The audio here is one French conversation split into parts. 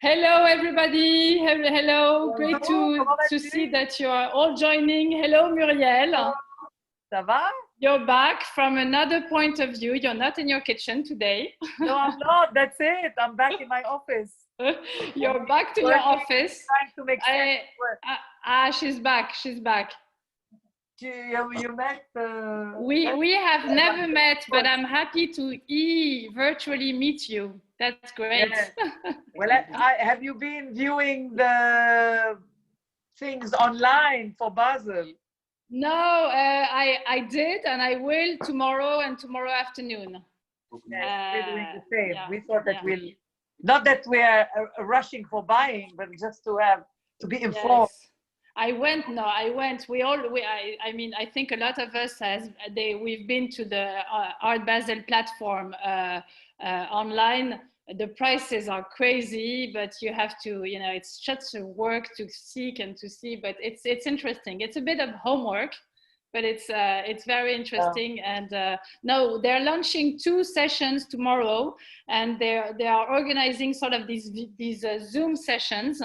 Hello, everybody. Hello. Great Bonjour, comment to vas-tu? see that you are all joining. Hello, Muriel. Ça va? You're back from another point of view. You're not in your kitchen today. No, I'm not. That's it. I'm back in my office. You're back to your office. Trying to make sense. She's back. She's back. You met? We have never met, but I'm happy to virtually meet you. That's great. Yes. Well, have you been viewing the things online for Basel? No, I did, and I will tomorrow and tomorrow afternoon. Yes, we're doing the same. Yeah, We thought that we'll, not that we are rushing for buying, but just to be informed. Yes. I went. I mean, I think a lot of us we've been to the Art Basel platform online. The prices are crazy, but you have to, it's such a work to seek and to see, but it's interesting. It's a bit of homework, but it's very interesting. And no, they're launching 2 sessions tomorrow, and they are organizing sort of these Zoom sessions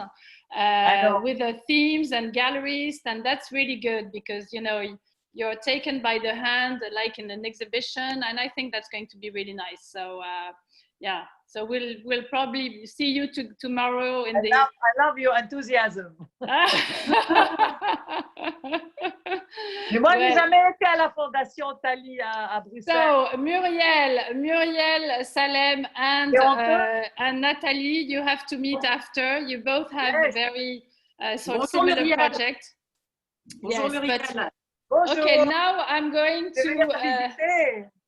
with the themes and galleries, and that's really good because you're taken by the hand like in an exhibition, and I think that's going to be really nice. So yeah, so we'll probably see you tomorrow in I love your enthusiasm. Mais moi, j'ai jamais été à la Fondation Thalie à Bruxelles. So Muriel, Salem, and Nathalie, you have to meet after. You both have a very sort of similar project. Bonjour, Muriel. Bonjour. Okay, now I'm going to.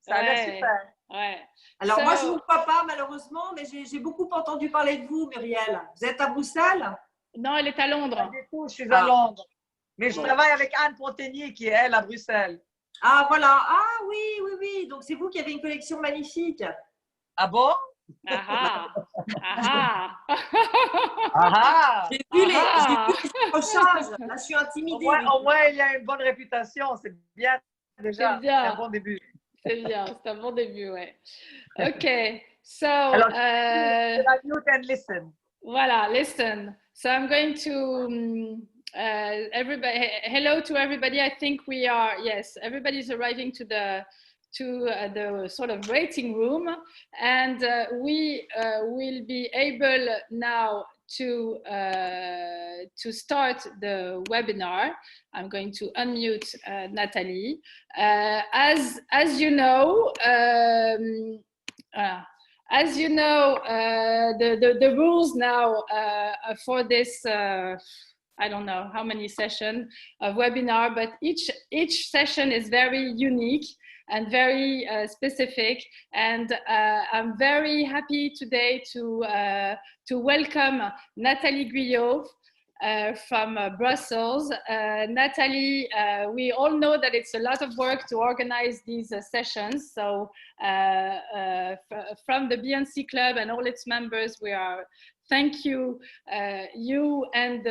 Ça a l'air super. Ouais. Alors moi, je ne vous vois pas malheureusement, mais j'ai beaucoup entendu parler de vous, Muriel. Vous êtes à Bruxelles? Non, elle est à Londres. Pas du tout, je suis à Londres. Mais je travaille avec Anne Pontainier qui est, elle, à Bruxelles. Ah, voilà. Ah, oui. Donc, c'est vous qui avez une collection magnifique. Ah bon? J'ai vu les accrochages. Là, je suis intimidée. Au moins, il y a une bonne réputation. C'est bien déjà. C'est un bon début. C'est bien, c'est un bon début, ouais. OK, so... Alors, mute and listen. Voilà, listen. So I'm going to... everybody, hello to everybody. I think we are, yes, everybody's arriving to the sort of waiting room, and we will be able now to start the webinar. I'm going to unmute Nathalie. As you know, the rules now for this. I don't know how many sessions of webinar, but each session is very unique and very specific. And I'm very happy today to welcome Nathalie Guyot from Brussels. Nathalie, we all know that it's a lot of work to organize these sessions. So from the BNC Club and all its members, thank you, you and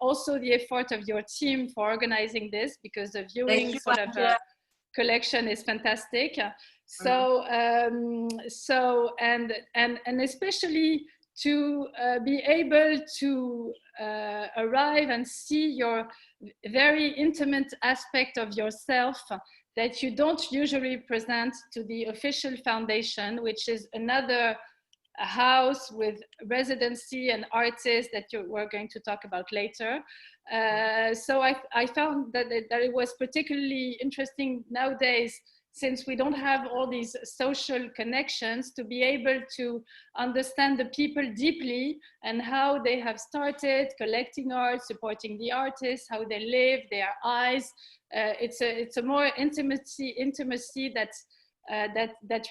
also the effort of your team for organizing this, because the viewing sort of collection is fantastic. So and especially to be able to arrive and see your very intimate aspect of yourself that you don't usually present to the official foundation, which is another house with residency and artists that we're going to talk about later. So I found that it was particularly interesting nowadays, since we don't have all these social connections, to be able to understand the people deeply and how they have started collecting art, supporting the artists, how they live, their eyes. It's a more intimacy that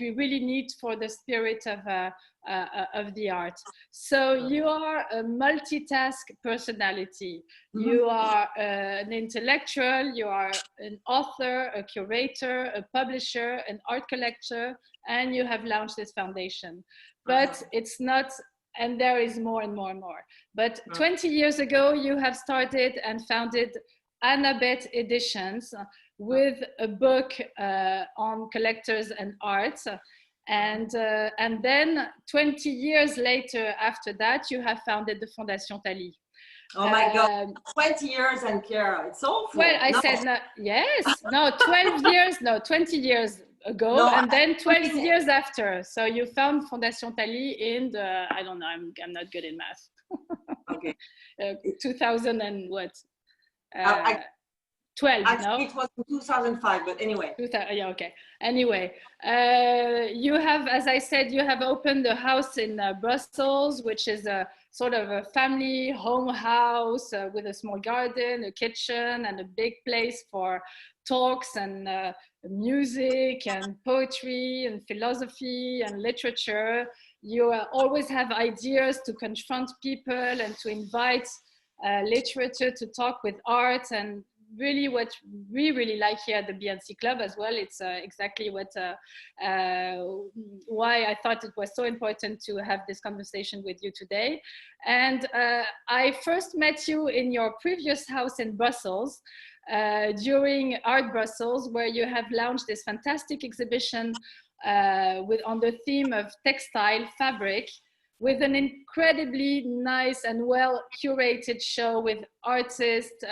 we really need for the spirit of the art. So you are a multitask personality. You are an intellectual, you are an author, a curator, a publisher, an art collector, and you have launched this foundation. But it's not, and there is more and more and more. But 20 years ago, you have started and founded Annabeth Editions with a book on collectors and arts. And then 20 years later after that, you have founded the Fondation Thalie. Oh my God, 20 years and Chiara, it's awful. Well, I said, no, yes, no, 12 years, no, 20 years ago, no, and then 12 years after. So you found Fondation Thalie in the, I don't know, I'm not good in math. Okay. 2000 and what? 12, actually, no? it was in 2005, but anyway. Yeah, okay. Anyway, you have, as I said, you have opened a house in Brussels, which is a sort of a family home house with a small garden, a kitchen, and a big place for talks and music and poetry and philosophy and literature. You always have ideas to confront people and to invite literature to talk with art, and really what we really like here at the BNC Club as well. It's exactly what why I thought it was so important to have this conversation with you today. And I first met you in your previous house in Brussels during Art Brussels, where you have launched this fantastic exhibition on the theme of textile fabric, with an incredibly nice and well curated show with artists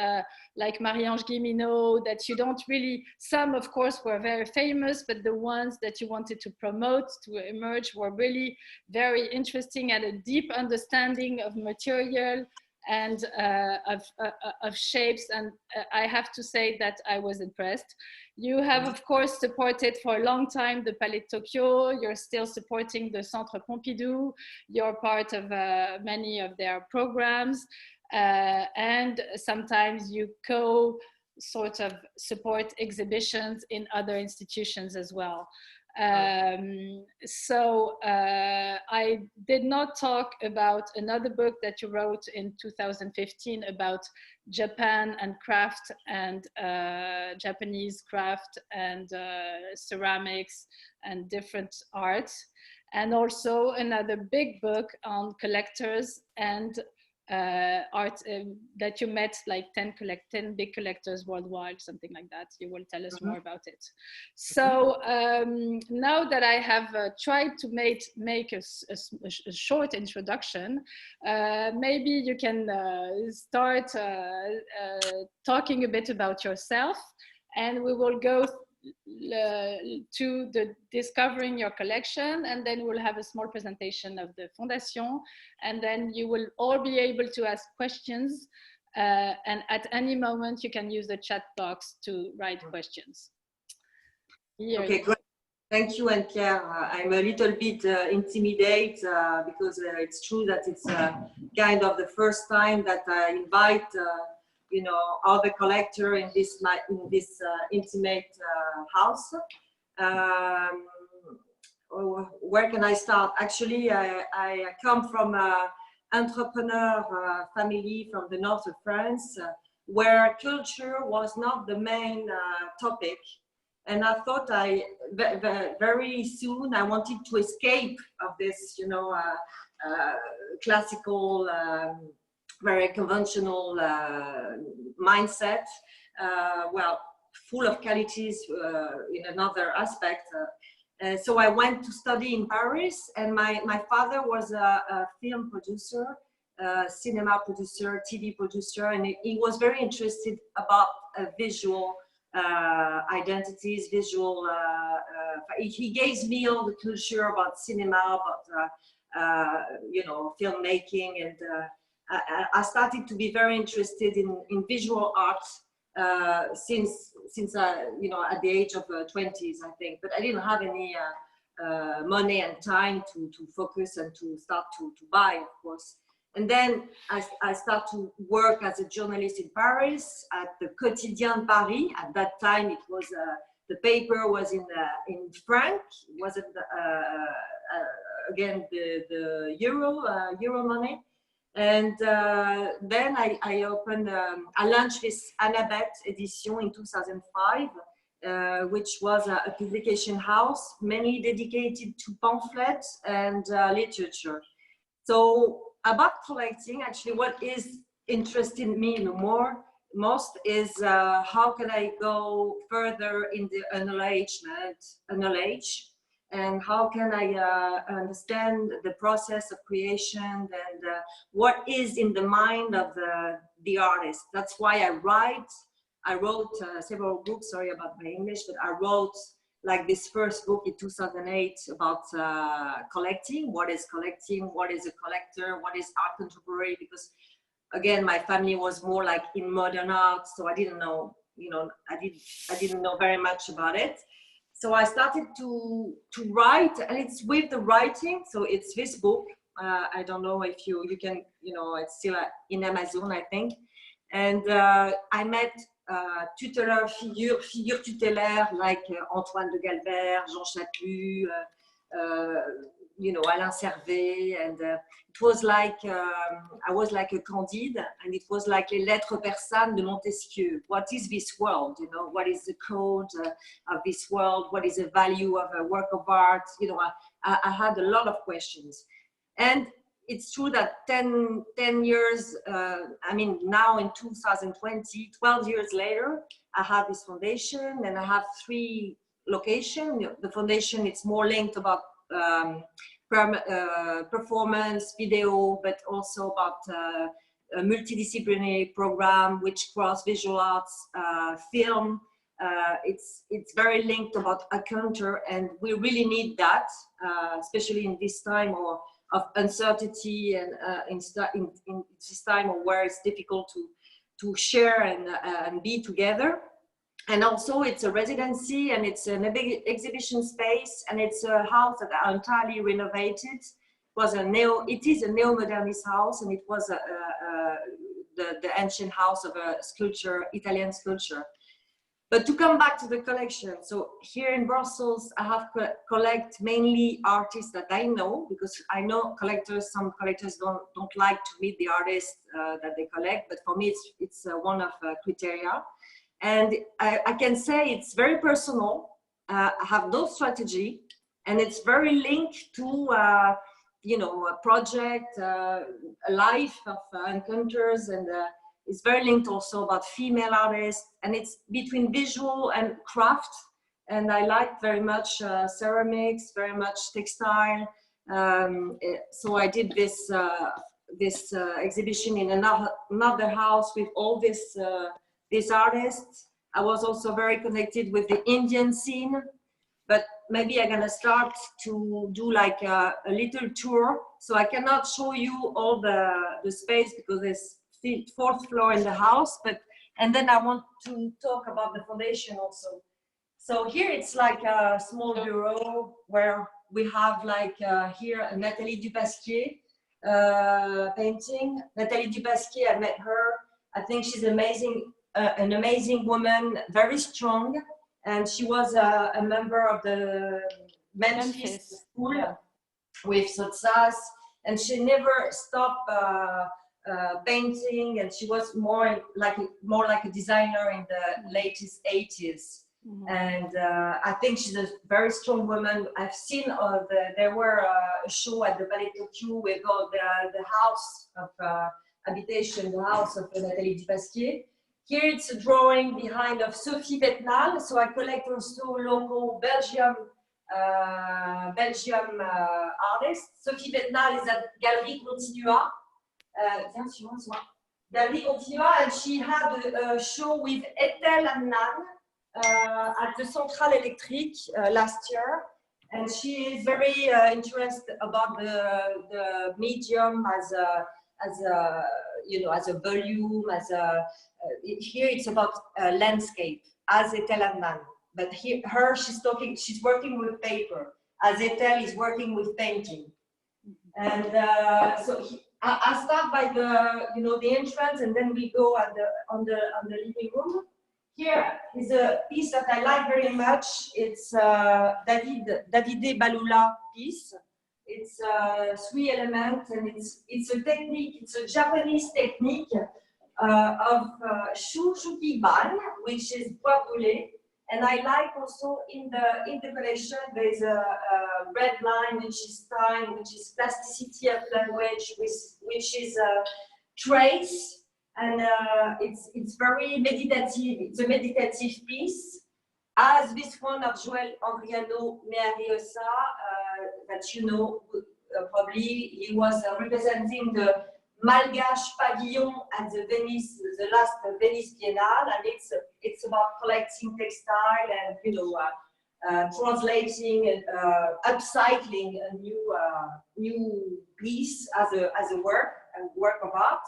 like Marie-Ange Guilleminault, that you don't really, some of course were very famous, but the ones that you wanted to promote to emerge were really very interesting, and a deep understanding of material and of shapes. And I have to say that I was impressed. You have, of course, supported for a long time the Palais de Tokyo. You're still supporting the Centre Pompidou. You're part of many of their programs. And sometimes you sort of support exhibitions in other institutions as well. So I did not talk about another book that you wrote in 2015 about Japan and craft and Japanese craft and ceramics and different arts, and also another big book on collectors and art that you met like 10 big collectors worldwide, something like that. You will tell us more about it. So now that I have tried to make a short introduction, maybe you can start talking a bit about yourself, and we will go to the discovering your collection, and then we'll have a small presentation of the Fondation, and then you will all be able to ask questions, and at any moment you can use the chat box to write questions. Here. Okay, great. Thank you, Anne-Pierre. I'm a little bit intimidated because it's true that it's kind of the first time that I invite you know, other collector in this intimate house. Where can I start? Actually, I come from an entrepreneur family from the north of France, where culture was not the main topic. And I thought very soon I wanted to escape of this, you know, classical, very conventional mindset, well, full of qualities in another aspect. So I went to study in Paris, and my father was a film producer, cinema producer, TV producer, and he was very interested about visual identities, visual, he gave me all the culture about cinema, about, you know, filmmaking, and I started to be very interested in visual arts since you know, at the age of 20s, I think, but I didn't have any money and time to focus and to start to buy, of course. And then I started to work as a journalist in Paris at the Quotidien de Paris. At that time, it was the paper was in franc, wasn't again the euro money. And then I opened, I launched this Annabeth edition in 2005, which was a publication house, mainly dedicated to pamphlets and literature. So about collecting, actually, what is interesting me most is how can I go further in the knowledge, and how can I understand the process of creation and what is in the mind of the artist. That's why I write. I wrote several books, sorry about my English, but I wrote like this first book in 2008 about collecting. What is collecting? What is a collector? What is art contemporary? Because again, my family was more like in modern art, so I didn't know, you know, I didn't know very much about it. So I started to write, and it's with the writing. So it's this book. I don't know if you can, you know, it's still in Amazon, I think. And I met tuteleurs, figures tutélaires like Antoine de Galbert, Jean Chaput, you know, Alain Servet, and it was like I was like a Candide, and it was like Les Lettres persanes de Montesquieu. What is this world? You know, what is the code of this world? What is the value of a work of art? You know, I had a lot of questions, and it's true that 10 years, I mean, now in 2020, 12 years later, I have this foundation, and I have 3 locations. The foundation, it's more linked about performance, video, but also about a multidisciplinary program which cross visual arts, film. It's very linked about a counter, and we really need that, especially in this time of uncertainty, and in this time where it's difficult to share and be together. And also it's a residency, and it's a big exhibition space, and it's a house that I entirely renovated. It is a neo-modernist house, and it was the ancient house of a sculpture, Italian sculpture. But to come back to the collection, so here in Brussels, I have collect mainly artists that I know, because I know some collectors don't like to meet the artists that they collect, but for me it's one of criteria. And I can say it's very personal. I have no strategy, and it's very linked to you know, a project, a life of encounters, and it's very linked also about female artists, and it's between visual and craft. And I like very much ceramics, very much textile. So I did this exhibition in another house with all these artists. I was also very connected with the Indian scene, but maybe I'm gonna start to do like a little tour. So I cannot show you all the space because there's 4th floor in the house, and then I want to talk about the foundation also. So here it's like a small bureau where we have like here Nathalie Dupasquier painting. Nathalie Dupasquier, I met her. I think she's amazing, an amazing woman, very strong, and she was a member of the Memphis School with Sotsas, and she never stopped painting, and she was more like a designer in the latest 80s. Mm-hmm. And I think she's a very strong woman. I've seen there were a show at the Palais Tokyo with all the house of habitation, the house of Nathalie Dupasquier. Here it's a drawing behind of Sophie Vetnal. So I collect also local Belgium artists. Sophie Vetnal is at Galerie Continua. Galerie Continua, and she had a show with Ethel and Nan at the Centrale Electrique last year, and she is very interested about the medium as a you know, as a volume, here it's about landscape as Ethel and Nan, but she's working with paper, as Ethel is working with painting, and so I start by the entrance, and then we go on the living room. Here is a piece that I like very much. It's Davide Balula piece. It's 3 elements, and it's a technique. It's a Japanese technique of Shushukiban, which is bois brûlé. And I like also in the collection there's a red line, which is time, which is plasticity of language, which is trace, and it's very meditative. It's a meditative piece. as this one of Joel Andriano Meariosa, that you know probably, he was representing the Malgache pavilion at the last Venice Biennale, and it's about collecting textile and, you know, translating and upcycling a new piece as a work of art.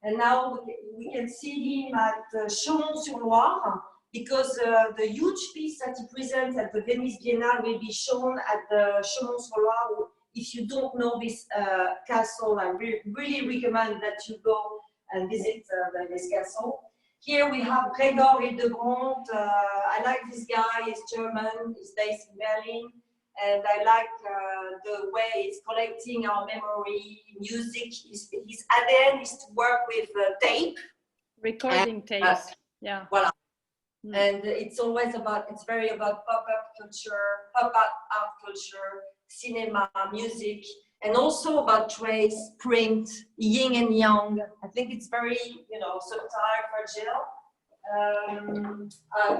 And now we can see him at Chaumont-sur-Loire, because the huge piece that he presents at the Venice Biennale will be shown at the Chaumont-sur-Loire. If you don't know this castle, I really recommend that you go and visit this castle. Here we have Gregor Hildebrandt. I like this guy, he's German, he's based in Berlin. And I like the way he's collecting our memory, music. His ADN is to work with tape. Recording tapes, yeah. Voilà. Mm. And it's very about pop-up culture, pop-up art culture, cinema, music, and also about trace, print, yin and yang. I think it's very, you know, subtle, fragile.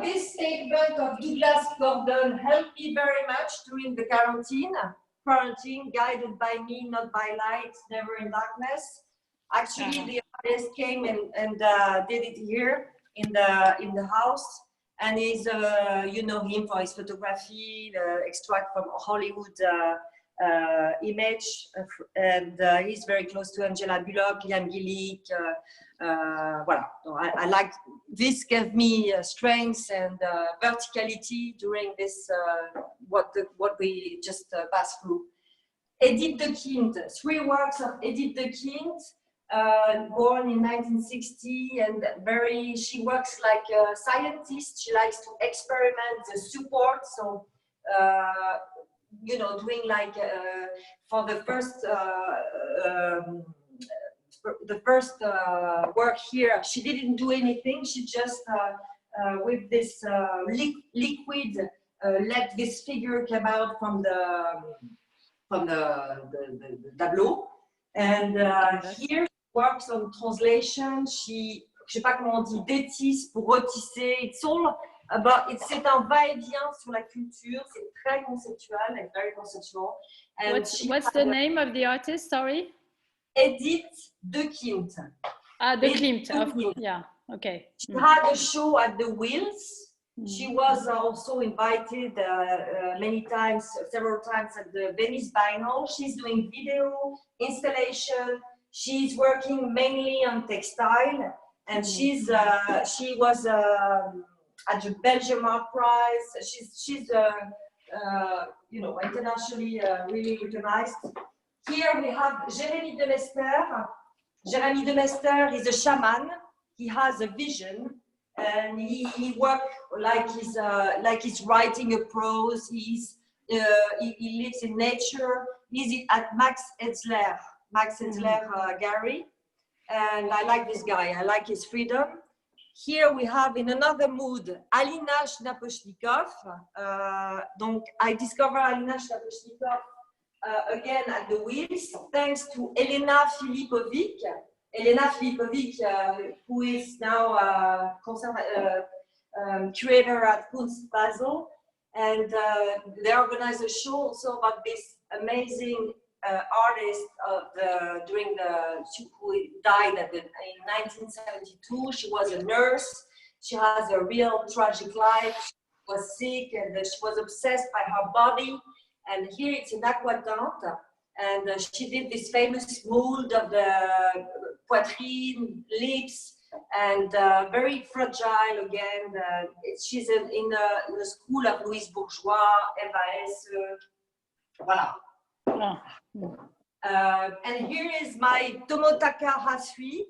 This statement of Douglas Gordon helped me very much during the quarantine, guided by me, not by light, never in darkness. Actually, the artist came and did it here in the house, and he's you know him for his photography, the extract from Hollywood image, and he's very close to Angela Bullock, Liam Gillick. Voilà. So I like this. Gave me strength and verticality during this what we just passed through. Edith de Kint, 3 works of Edith de Kint. Born in 1960, and she works like a scientist. She likes to experiment the support. So, you know, doing like for the first work here, she didn't do anything. She just with this liquid let this figure come out from the tableau. And here works on translation. Je sais pas comment on dit, détisse pour retisser. It's all about, c'est un va-et-vient sur la culture. C'est très conceptual, like very conceptual. And what's the name of the artist? Sorry. Edith de Kint. Ah, de Kint. Yeah. Okay. She had a show at the Wheels. She was also invited several times at the Venice Biennale. She's doing video installation. She's working mainly on textile, and she was at the Belgium Art Prize. She's you know, internationally really recognized. Here we have Jérémy de Mester. Jérémy de Mester is a shaman. He has a vision. And he works like he's writing a prose. He lives in nature. He's at Max Enzler Gallery, and I like this guy. I like his freedom. Here we have, in another mood, Alina Shnaposhnikov. Donc I discovered Alina Shnaposhnikov again at the Wheels, thanks to Elena Filipovic. Elena Filipovic, who is now curator at Kunst Basel, and they organize a show also about this amazing artist who died in 1972. She was a nurse. She has a real tragic life. She was sick, and she was obsessed by her body. And here it's in Aquatante. And she did this famous mold of the poitrine, lips, and very fragile again. She's in the school of Louise Bourgeois, Eva voilà. And here is my Tomotaka Hasui.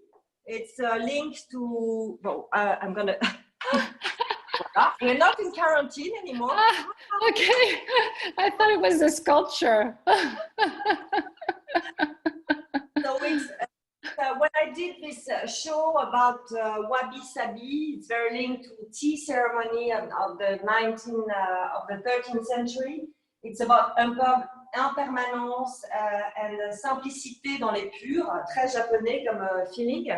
It's linked to, well, I'm gonna, we're not in quarantine anymore. Okay, I thought it was a sculpture. So it's, when I did this show about Wabi Sabi, it's very linked to tea ceremony of the 13th century. It's about impermanence and simplicité dans les purs, très japonais comme feeling.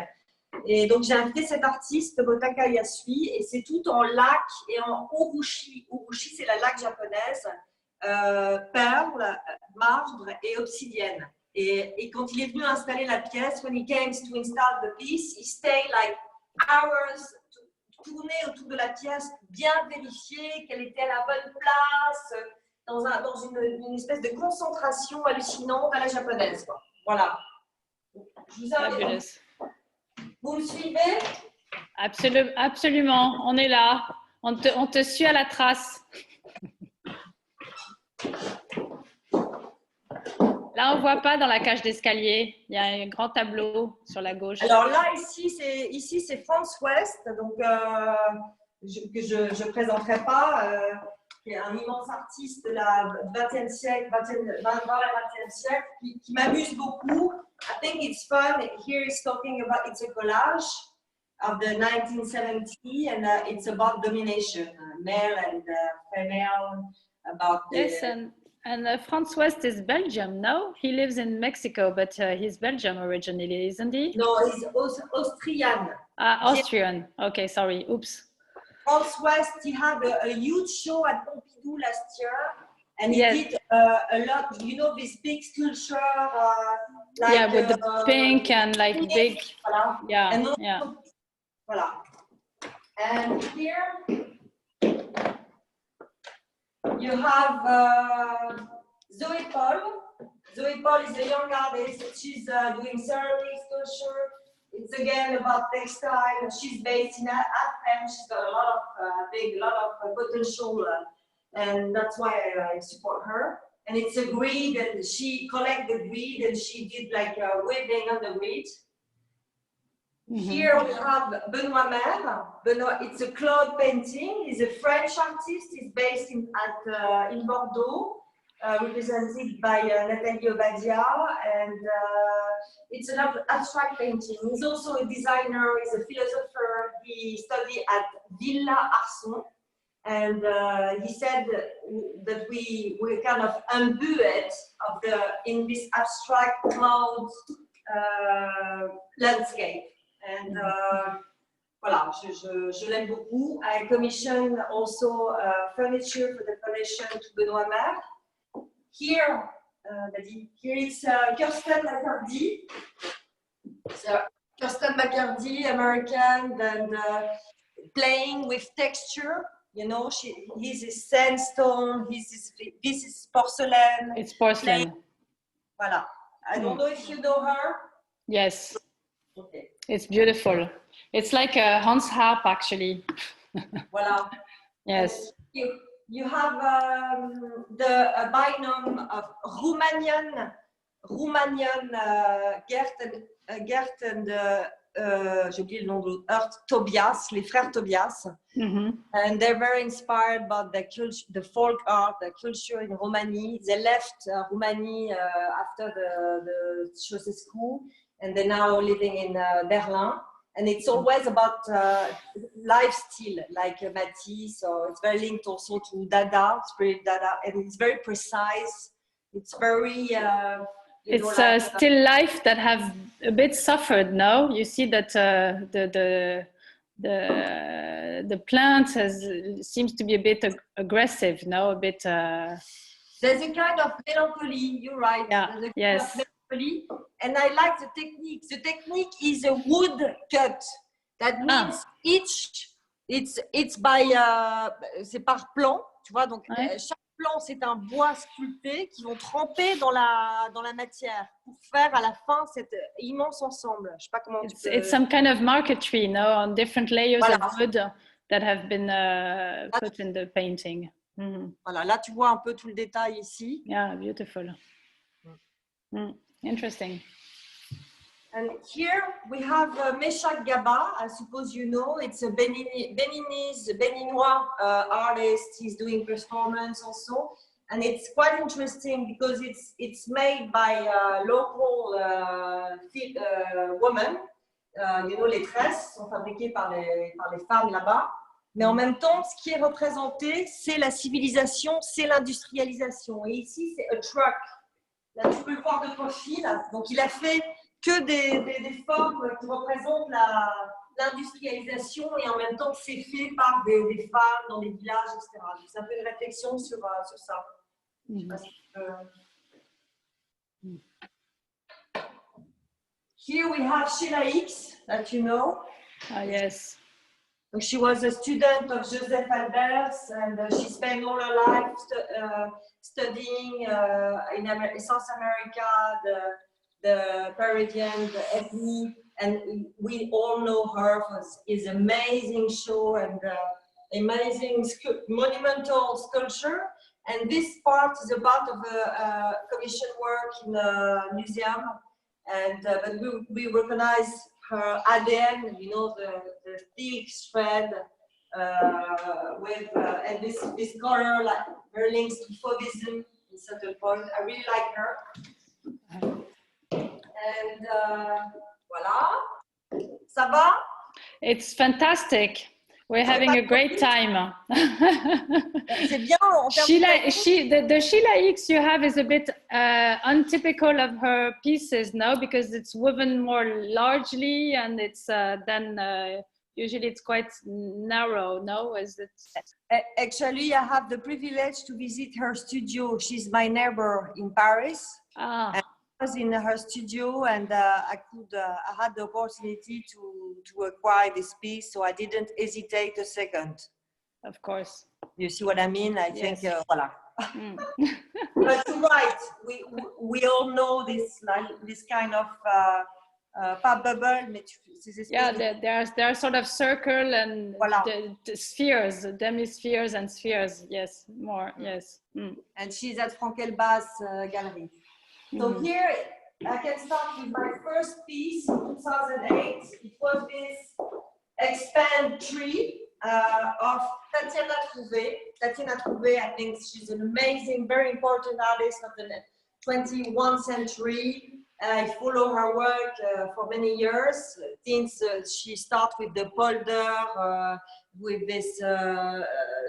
Et donc j'ai invité cet artiste, Motaka Yasui, et c'est tout en lac et en urushi. Urushi, c'est la laque japonaise, perle, marbre et obsidienne. Et quand il est venu installer la pièce, when he came to install the piece, he stayed like hours, tourner autour de la pièce, bien vérifier qu'elle était à la bonne place, dans une espèce de concentration hallucinante à la japonaise, quoi. Voilà. Je vous invite. Vous me suivez? Absolument, on est là. On te suit à la trace. Là, on ne voit pas dans la cage d'escalier. Il y a un grand tableau sur la gauche. Alors là, ici c'est France West, donc que je ne présenterai pas, qui est un immense artiste de la 20e siècle, 20e siècle, qui m'amuse beaucoup. I think it's fun. Here he's talking about, it's a collage of the 1970s, and it's about domination, male and female, about the... Yes, and Franz West is Belgium, no? He lives in Mexico, but he's Belgium originally, isn't he? No, he's Austrian. Austrian. Okay, sorry. Oops. Franz West, he had a huge show at Pompidou last year, and he did a lot, you know, this big sculpture, like, yeah, with the pink and like pink, big, voilà. yeah, And also, yeah. Voilà. And here you have Zoe Paul. Zoe Paul is a young artist. She's doing ceramic sculpture. It's again about textile. She's based in Athens. She's got a lot of potential, and that's why I support her. And it's a grid, and she collects the grid, and she did like a weaving on the grid. Mm-hmm. Here we have Benoît Mer. Benoît, it's a cloud painting. He's a French artist. He's based in Bordeaux, represented by Nathalie Obadia, and it's an abstract painting. He's also a designer. He's a philosopher. He studied at Villa Arson, and he said that we're kind of imbued in this abstract cloud landscape. And voilà, je l'aime beaucoup. I commissioned also furniture for the collection to Benoît Mer. Here it's Kirsten McCarty. So Kirsten McCarty, American, and playing with texture. You know, he's a sandstone. This is porcelain. It's porcelain. Voilà. I don't know if you know her. Yes. Okay. It's beautiful. It's like a Hans Harp, actually. Voilà. Yes. You have the binom of Romanian Gert and j'ai oublié le nom de l'autre, Tobias, les frères Tobias. Mm-hmm. And they're very inspired by the culture, the folk art, the culture in Romania. They left Romania after the Ceausescu, and they're now living in Berlin. And it's always about lifestyle, like Matisse, so it's very linked also to Dada, spirit Dada, and it's very precise. It's very... it's still life that have a bit suffered, no? You see that the plant seems to be a bit aggressive, no? A bit... There's a kind of melancholy, you're right. Yeah, yes. And I like the technique. The technique is a wood cut. That means it's by c'est par plan, tu vois. Donc chaque plan c'est un bois sculpté qui vont tremper dans la matière pour faire à la fin cet immense ensemble. Je sais pas comment. It's some kind of marquetry, no, on different layers of wood that have been put in the painting. Mm-hmm. Voilà, là tu vois un peu tout le détail ici. Yeah, beautiful. Interesting. And here we have Meshach Gaba. I suppose you know, it's a Beninois artist. He's doing performance also, and it's quite interesting because it's made by local women. You know, les tresses sont fabriquées par les femmes là-bas. Mais en même temps, ce qui est représenté, c'est la civilisation, c'est l'industrialisation. Et ici, c'est a truck. Là, tu peux le voir de profil. Donc, il a fait que des formes qui représentent l'industrialisation et en même temps que c'est fait par des femmes dans les villages, etc. C'est un peu une réflexion sur ça. Je sais pas si Here we have Sheila Hicks, that you know. Ah, yes. She was a student of Joseph Albers, and she spent all her life studying in South America, the Peruvian, the ethnic, and we all know her for his amazing show and amazing monumental sculpture. And this part is a part of a commission work in a museum. And but we recognize her ADN, you know, the thick thread with and this color, like her links to Fauvism in certain point. I really like her. And voilà, ça va? It's fantastic. We're having a great time. C'est bien. The Sheila Hicks you have is a bit untypical of her pieces, no? Because it's woven more largely, and it's then usually it's quite narrow, no? Is it? Actually, I have the privilege to visit her studio. She's my neighbor in Paris. Ah. I was in her studio, and I had the opportunity to acquire this piece, so I didn't hesitate a second. Of course. You see what I mean? I think, voilà. Mm. But you're right. We all know this kind of pas bubble, mais yeah, there are sort of circle and voilà. the spheres, demi-spheres and spheres. Yes, more. Yes. Mm. And she's at Frankelbass Gallery. So here I can start with my first piece in 2008. It was this expand tree of Tatiana Trouvé. Tatiana Trouvé, I think she's an amazing, very important artist of the 21st century. I follow her work for many years since she started with the polder, with this,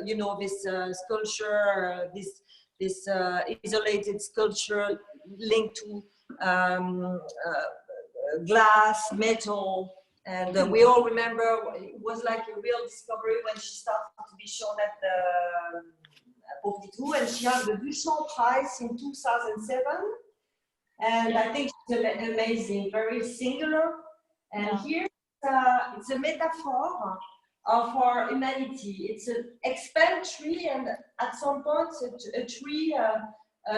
you know, this sculpture, this isolated sculpture linked to glass, metal, and we all remember it was like a real discovery when she started to be shown at the Pompidou, and she had the Duchamp Prize in 2007. And I think she's amazing, very singular. And here it's a metaphor of our humanity. It's an expand tree, and at some point, a tree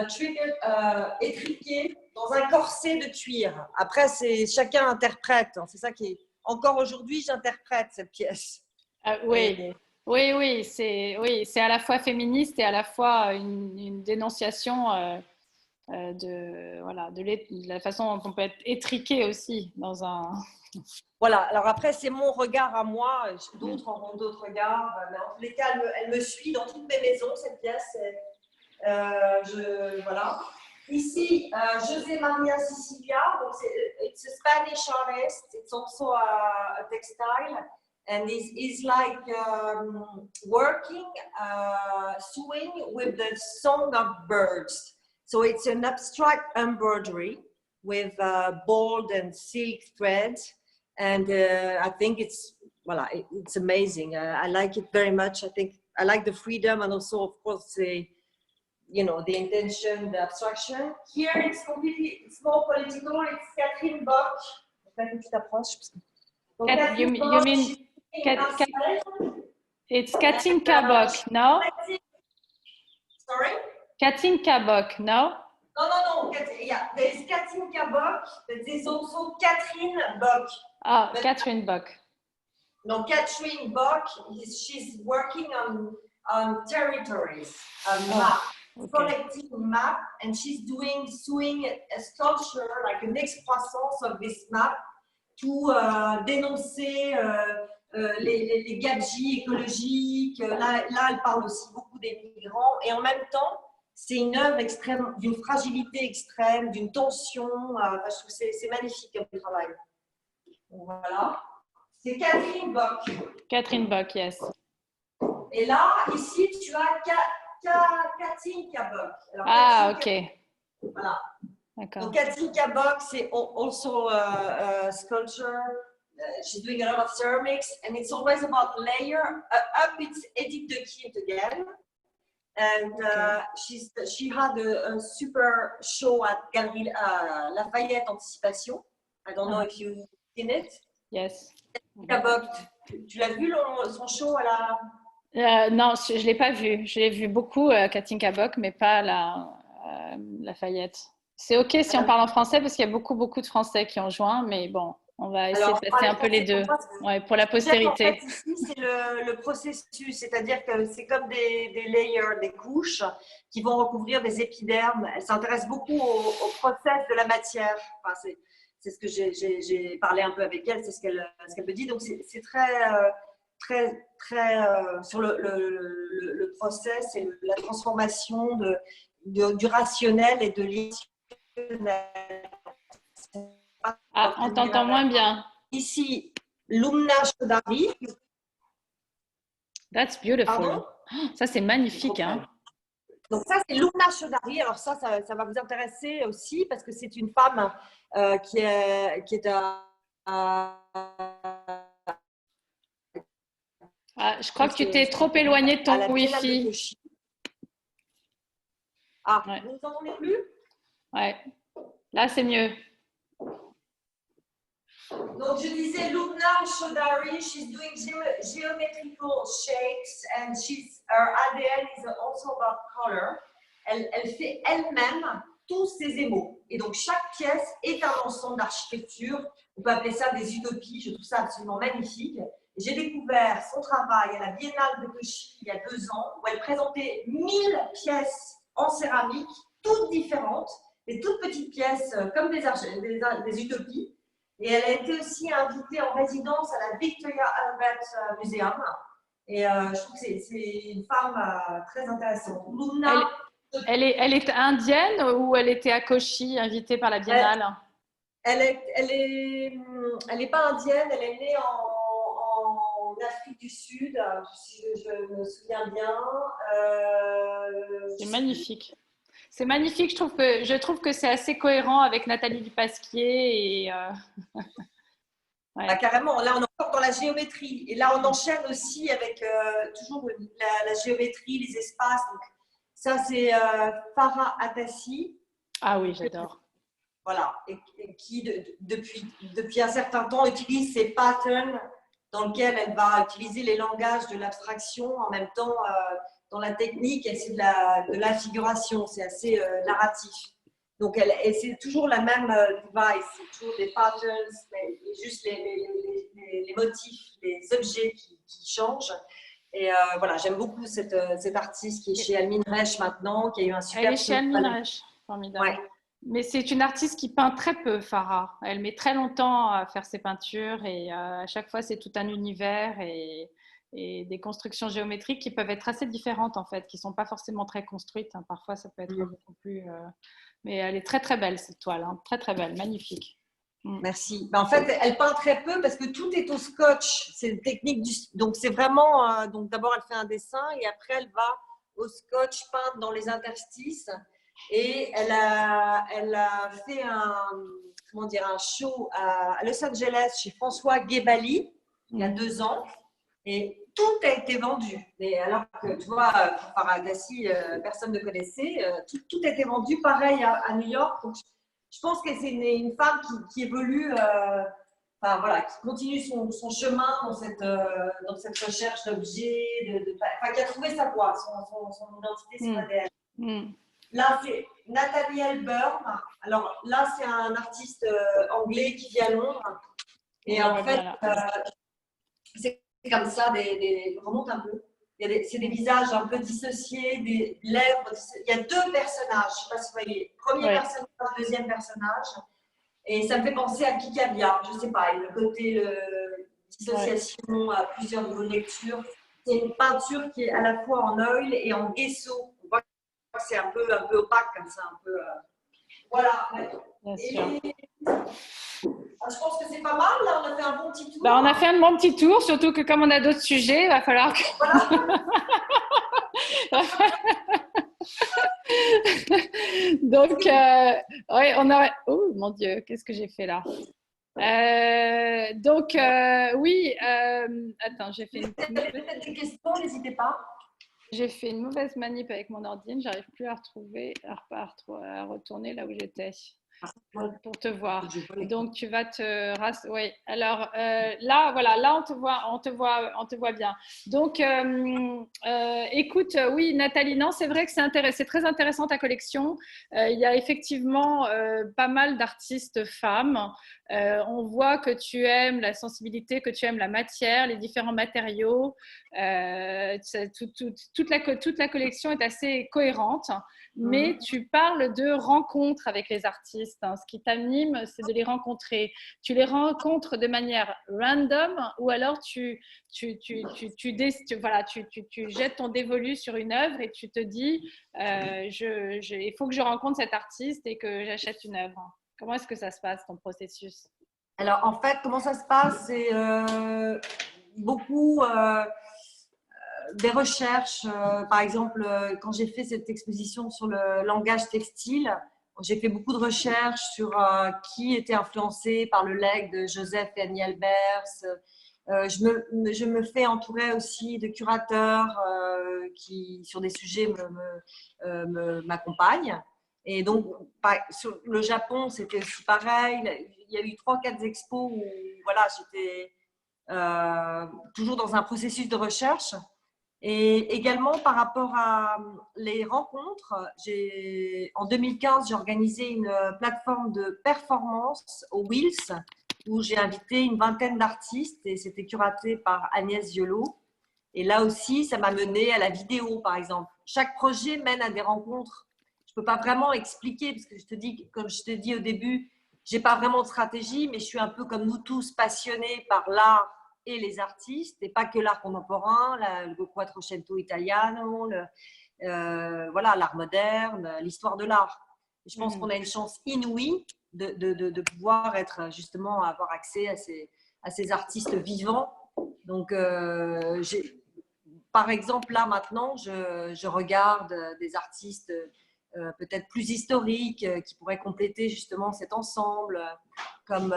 triggered, étriqué dans un corset de cuir. Après, c'est chacun interprète. C'est ça qui est. Encore aujourd'hui, j'interprète cette pièce. Oui. Oui, c'est à la fois féministe et à la fois une dénonciation de la façon dont on peut être étriqué aussi dans un. Voilà, alors après, c'est mon regard à moi, d'autres auront d'autres regards, mais en tous les cas, elle me suit dans toutes mes maisons, cette pièce. Voilà. Ici, José Maria Sicilia, donc it's a Spanish artist, it's also a textile, and is like working, sewing with the song of birds. So it's an abstract embroidery with bold and silk threads, and I think it's amazing. I like it very much. I think I like the freedom and also, of course, the intention, the abstraction. Here it's more political. It's Catherine Bock. You mean it's Katinka Bock, no? Sorry? Katinka Bock, no? No. Yeah, there's Katinka Bock, but there's also Catherine Bock. Ah, Catherine Bock. No, Catherine Bock, she's working on territories, on map, collecting map, and she's sewing a sculpture, like an excroissance of this map, to dénoncer les gabegies écologiques. Là, elle parle aussi beaucoup des migrants, et en même temps, c'est une œuvre extrême, d'une fragilité extrême, d'une tension. Je trouve que c'est magnifique comme travail. Voilà. C'est Catherine Bock. Catherine Bock, yes. Et là, ici, tu as Katinka Bock. Alors, ok. Voilà. D'accord. Donc, Katinka Bock, c'est also a sculpture. She's doing a lot of ceramics, and it's always about layer. Up, it's Edith de Kint again. And she had a super show at Galerie Lafayette Anticipation. I don't know if you've seen it. Yes. Katinka Bock, tu l'as vu son show à la... Non, je ne l'ai pas vu. Je l'ai vu beaucoup, Katinka Bock, mais pas Lafayette. C'est OK si on parle en français parce qu'il y a beaucoup de Français qui ont joint, mais bon, on va essayer de passer un peu les deux pour la postérité. En fait, ici, c'est le processus, c'est-à-dire que c'est comme des layers, des couches qui vont recouvrir des épidermes. Elle s'intéresse beaucoup au process de la matière. Enfin, c'est ce que j'ai parlé un peu avec elle, c'est ce qu'elle me dit. Donc, c'est très sur le process et la transformation du rationnel et de l'irrationnel. Ah, on t'entend moins bien. Ici, Lumna Chaudhary. That's beautiful. Pardon? Ça, c'est magnifique. Hein? Donc ça, c'est Lumna Chaudhary. Alors ça va vous intéresser aussi parce que c'est une femme qui est je crois que tu t'es trop éloigné de ton Wi-Fi. Ah, ouais. Vous ne entendez plus? Ouais. Là, c'est mieux. Donc, je disais, Lumna Chaudhary, she's doing geometrical shapes and her ADN is also about color. Elle fait elle-même tous ses émaux. Et donc, chaque pièce est un ensemble d'architecture. On peut appeler ça des utopies. Je trouve ça absolument magnifique. J'ai découvert son travail à la Biennale de Cauchy il y a 2 ans, où elle présentait 1000 pièces en céramique, toutes différentes, des toutes petites pièces comme des utopies. Et elle a été aussi invitée en résidence à la Victoria Albert Museum. Et je trouve que c'est une femme très intéressante. Lumna, elle est indienne ou elle était à Cauchy, invitée par la Biennale? Elle n'est pas indienne, elle est née en Afrique du Sud, si je me souviens bien. C'est magnifique. C'est magnifique, je trouve que c'est assez cohérent avec Nathalie Dupasquier. Et, ouais. Bah, carrément, là on est encore dans la géométrie. Et là on enchaîne aussi avec toujours la géométrie, les espaces. Donc, ça c'est Farah Atassi. Ah oui, j'adore. Voilà, et qui depuis un certain temps utilise ces patterns dans lesquels elle va utiliser les langages de l'abstraction en même temps dans la technique, et c'est de la figuration, c'est assez narratif. Donc, c'est toujours la même device, c'est toujours des patterns, mais juste les motifs, les objets qui changent. Et voilà, j'aime beaucoup cette artiste qui est chez Almine Reich maintenant, qui a eu un super... Elle est chez Almine Reich, formidable. Ouais. Mais c'est une artiste qui peint très peu, Farah. Elle met très longtemps à faire ses peintures et à chaque fois, c'est tout un univers et des constructions géométriques qui peuvent être assez différentes en fait, qui ne sont pas forcément très construites. Hein. Parfois, ça peut être beaucoup plus... Mais elle est très, très belle cette toile. Hein. Très, très belle. Magnifique. Merci. Ben, en fait, elle peint très peu parce que tout est au scotch. C'est une technique donc c'est vraiment... donc d'abord, elle fait un dessin et après, elle va au scotch peindre dans les interstices. Et elle a fait un show à Los Angeles chez François Guébali il y a 2 ans. Et tout a été vendu. Mais alors que, tu vois, Farah Atassi, personne ne connaissait. Tout a été vendu, pareil à New York. Donc, je pense que c'est une femme qui évolue, enfin, voilà, qui continue son chemin dans cette recherche d'objets, qui a trouvé sa voie, son identité, son ADN. Là, c'est Nathaniel Byrne. Alors là, c'est un artiste anglais qui vit à Londres. Et en fait, c'est comme ça, remonte un peu. C'est des visages un peu dissociés, des lèvres. Il y a 2 personnages, je ne sais pas si vous voyez. Premier personnage, deuxième personnage. Et ça me fait penser à Picabia, je ne sais pas, le côté dissociation à plusieurs niveaux de lecture. C'est une peinture qui est à la fois en oil et en gesso. On voit que c'est un peu opaque comme ça, un peu. Voilà. Bien sûr. Je pense que c'est pas mal, là, on a fait un bon petit tour. On a fait un bon petit tour, surtout que comme on a d'autres sujets, il va falloir que... Voilà. Donc, ouais, on aurait. Oh mon Dieu, qu'est-ce que j'ai fait là? Donc, oui, attends, Vous avez peut-être des questions, n'hésitez pas. j'ai fait une mauvaise manip avec mon ordi, j'arrive plus à retrouver, à retourner là où j'étais pour te voir. Donc tu vas te oui. Alors là, voilà, là on te voit bien. Donc écoute, oui, Nathalie, non, c'est vrai que c'est très intéressant ta collection. Il y a effectivement pas mal d'artistes femmes. On voit que tu aimes la sensibilité, que tu aimes la matière, les différents matériaux. Toute la collection est assez cohérente, mais tu parles de rencontres avec les artistes. Hein. Ce qui t'anime, c'est de les rencontrer. Tu les rencontres de manière random ou alors voilà, tu jettes ton dévolu sur une œuvre et tu te dis il faut que je rencontre cet artiste et que j'achète une œuvre. Comment est-ce que ça se passe, ton processus? Alors, en fait, comment ça se passe? C'est beaucoup des recherches. Par exemple, quand j'ai fait cette exposition sur le langage textile, j'ai fait beaucoup de recherches sur qui était influencé par le legs de Joseph et Annie Albers. Je me fais entourer aussi de curateurs qui, sur des sujets, m'accompagnent. Et donc, sur le Japon, c'était aussi pareil. Il y a eu 3-4 expos où voilà, j'étais toujours dans un processus de recherche. Et également, par rapport à les rencontres, en 2015, j'ai organisé une plateforme de performance au Wills où j'ai invité une vingtaine d'artistes et c'était curaté par Agnès Violo. Et là aussi, ça m'a mené à la vidéo, par exemple. Chaque projet mène à des rencontres. Je ne peux pas vraiment expliquer parce que comme je te dis au début, je n'ai pas vraiment de stratégie, mais je suis un peu comme nous tous passionnés par l'art et les artistes, et pas que l'art contemporain, le Quattrocento Italiano, voilà, l'art moderne, l'histoire de l'art. Je pense qu'on a une chance inouïe de pouvoir être justement avoir accès à ces artistes vivants. Donc, par exemple, là maintenant, je regarde des artistes peut-être plus historiques qui pourraient compléter justement cet ensemble, comme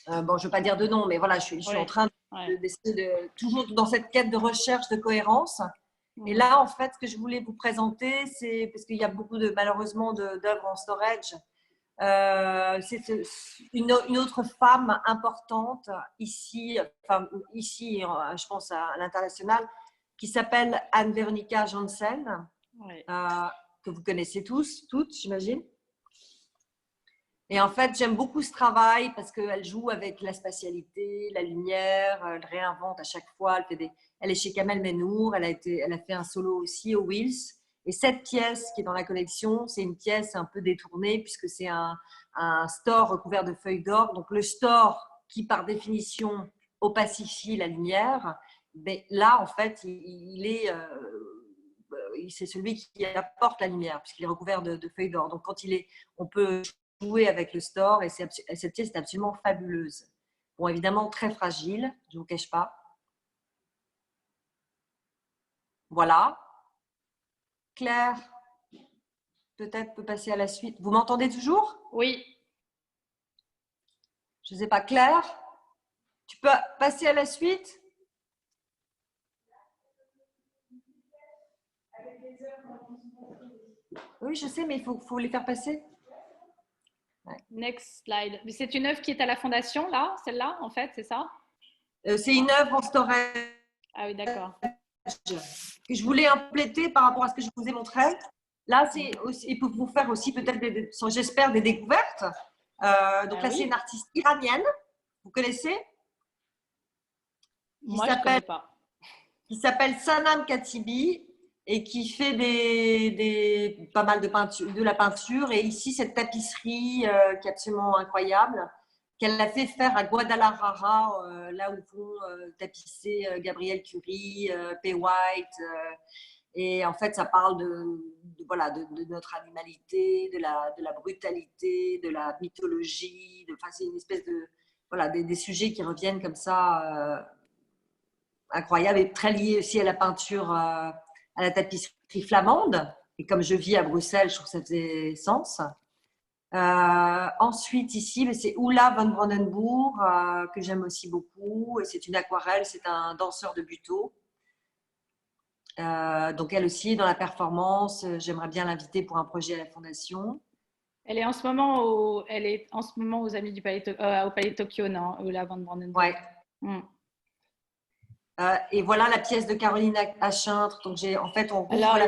bon, je ne veux pas dire de nom, mais voilà, je suis en train d'essayer toujours dans cette quête de recherche de cohérence. Et là, en fait, ce que je voulais vous présenter, c'est parce qu'il y a beaucoup malheureusement d'œuvres en storage. C'est une autre femme importante ici, je pense à l'international, qui s'appelle Anne-Veronica Janssen, que vous connaissez toutes, j'imagine. Et en fait, j'aime beaucoup ce travail parce qu'elle joue avec la spatialité, la lumière, elle réinvente à chaque fois. Elle est chez Kamel Mennour, elle a fait un solo aussi au Wills. Et cette pièce qui est dans la collection, c'est une pièce un peu détournée puisque c'est un store recouvert de feuilles d'or. Donc le store qui, par définition, opacifie la lumière, mais là, en fait, c'est celui qui apporte la lumière puisqu'il est recouvert de feuilles d'or. Donc quand on peut jouer avec le store et cette pièce est absolument fabuleuse. Bon, évidemment, très fragile, je ne vous cache pas. Voilà. Claire, peut-être peut passer à la suite. Vous m'entendez toujours? Oui. Je ne sais pas, Claire, tu peux passer à la suite? Oui, je sais, mais il faut les faire passer. Ouais. Next slide. C'est une œuvre qui est à la fondation, là, celle-là, en fait, c'est ça? C'est une œuvre en storage. Ah oui, d'accord. Que je voulais compléter par rapport à ce que je vous ai montré. Là, c'est aussi pour vous faire aussi peut-être, j'espère, des découvertes. Donc là, c'est une artiste iranienne. Vous connaissez? Moi, je ne connais pas. Qui s'appelle Sanam Katibi et qui fait pas mal de la peinture. Et ici, cette tapisserie qui est absolument incroyable, qu'elle a fait faire à Guadalajara, là où vont tapisser Gabrielle Curie, P. White. Et en fait, ça parle de notre animalité, de la brutalité, de la mythologie. C'est une espèce de… Voilà, des sujets qui reviennent comme ça, incroyables et très liés aussi à la peinture, à la tapisserie flamande, Et comme je vis à Bruxelles, je trouve que ça faisait sens. Ensuite, ici, c'est Oula van Brandenburg, que j'aime aussi beaucoup. Et c'est une aquarelle, c'est un danseur de buto. Donc, elle aussi, dans la performance, j'aimerais bien l'inviter pour un projet à la Fondation. Elle est en ce moment aux Amis du Palais, au Palais de Tokyo, non? Oula van Brandenburg. Ouais. Mm. Et voilà la pièce de Caroline Achintre. Donc, en fait, on rouvre Alors,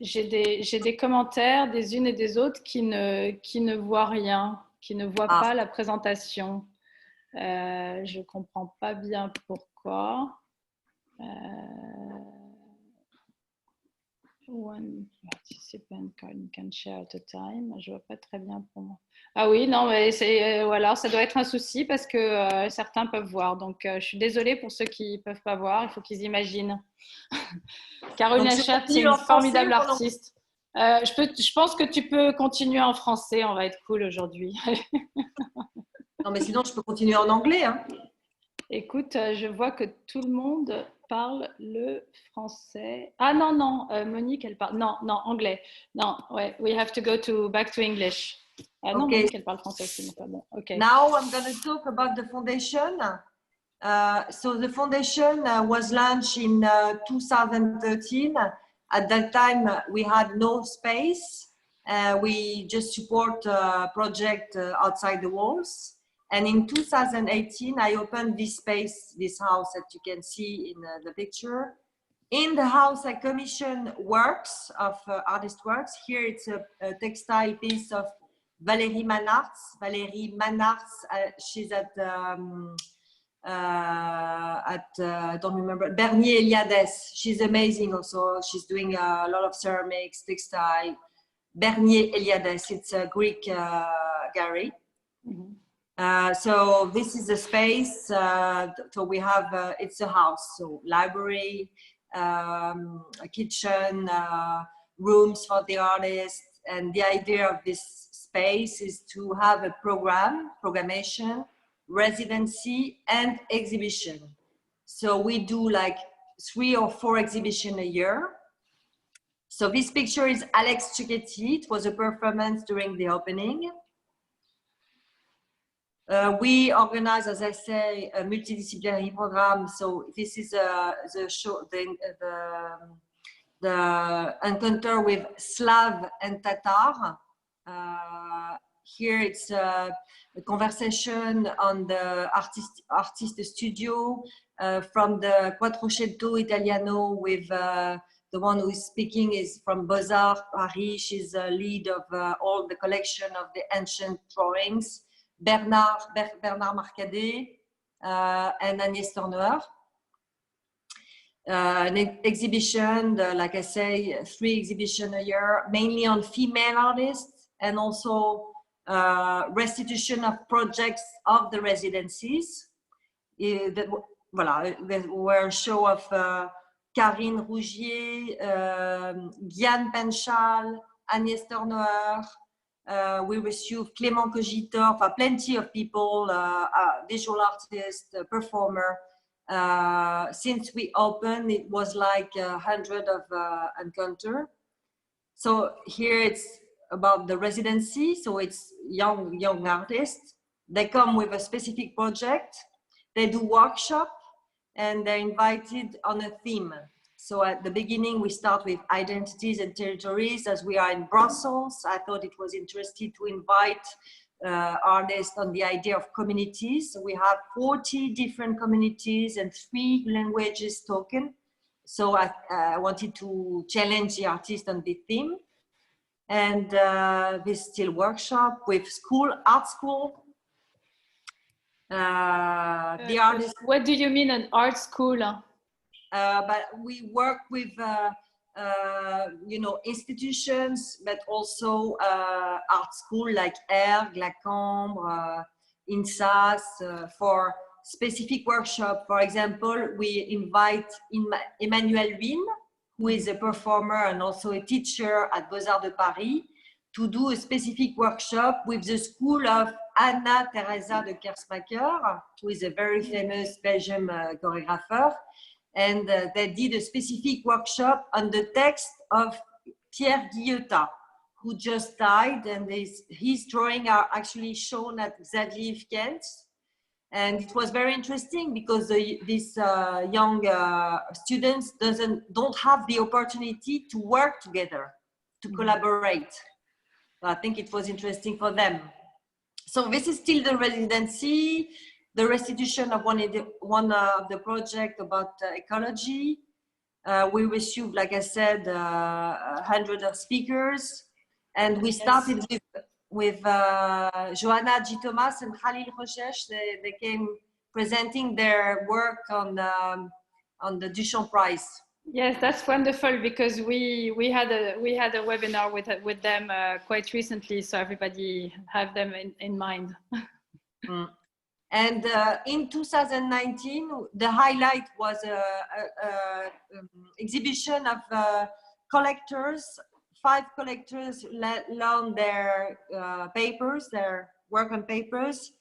j'ai des commentaires des unes et des autres qui ne voient rien, qui ne voient pas la présentation. Je ne comprends pas bien pourquoi. One participant can share at a time. Je ne vois pas très bien pour moi. Ah oui, non, mais voilà, ça doit être un souci parce que certains peuvent voir. Donc, je suis désolée pour ceux qui ne peuvent pas voir. Il faut qu'ils imaginent. Caroline Achintre, c'est une formidable artiste. Je pense que tu peux continuer en français. On va être cool aujourd'hui. Non, mais sinon, je peux continuer en anglais. Hein. Écoute, je vois que tout le monde parle le français. Ah non, non, Monique, elle parle. Non, non, anglais. Non, ouais, we have to go back to English. Ah non, Monique, elle parle français aussi, mais pas bon. Okay. Now I'm going to talk about the foundation. So the foundation was launched in 2013. At that time, we had no space. We just support project outside the walls. And in 2018, I opened this space, this house that you can see in the picture. In the house, I commissioned works of artist works. Here it's a textile piece of Valérie Manartz. Valérie Manartz, she's at I don't remember, Bernier Eliades. She's amazing also. She's doing a lot of ceramics, textile. Bernier Eliades, it's a Greek gallery. Mm-hmm. So this is a space, so we have, it's a house, so library, a kitchen, rooms for the artists. And the idea of this space is to have a programmation, residency, and exhibition. So we do like 3 or 4 exhibitions a year. So this picture is Alex Cicchetti. It was a performance during the opening. We organize, as I say, a multidisciplinary program. So this is the show, the encounter with Slav and Tatar. Here it's a conversation on the artist studio from the Quattrocento Italiano with the one who is speaking is from Beaux-Arts Paris. She's the lead of all the collection of the ancient drawings. Bernard Marcadet and Agnès Torneur. An exhibition, like I say, 3 exhibitions a year, mainly on female artists, and also restitution of projects of the residencies. Voilà, there were a show of Karine Rougier, Diane Penchal, Agnès Torneur. We received Clément Cogitor, plenty of people, visual artists, performer. Since we opened, it was like 100 of encounter. So here it's about the residency. So it's young artists. They come with a specific project. They do workshop and they're invited on a theme. So at the beginning, we start with identities and territories. As we are in Brussels, I thought it was interesting to invite artists on the idea of communities. So we have 40 different communities and 3 languages spoken. So I wanted to challenge the artist on the theme. And this still workshop with art school. The artist. What do you mean an art school? But we work with, institutions, but also art school like Erg, La Cambre, INSAS for specific workshop. For example, we invite Emmanuel Wynne, who is a performer and also a teacher at Beaux-Arts de Paris, to do a specific workshop with the school of Anna Teresa de Kersmacher, who is a very famous Belgian choreographer. And they did a specific workshop on the text of Pierre Guillota, who just died, and his drawing are actually shown at ZLIV Ghent. And it was very interesting because these young students don't have the opportunity to work together, to collaborate. So I think it was interesting for them. So this is still the residency, the restitution of one of the project about ecology. We received, like I said, 100 of speakers, and we started with Johanna G. Thomas and Khalil Rochesh. They came presenting their work on the Duchamp Prize. Yes, that's wonderful, because we had a webinar with them quite recently, so everybody have them in mind. And in 2019, the highlight was an exhibition of collectors. 5 collectors loaned their papers, their work on papers,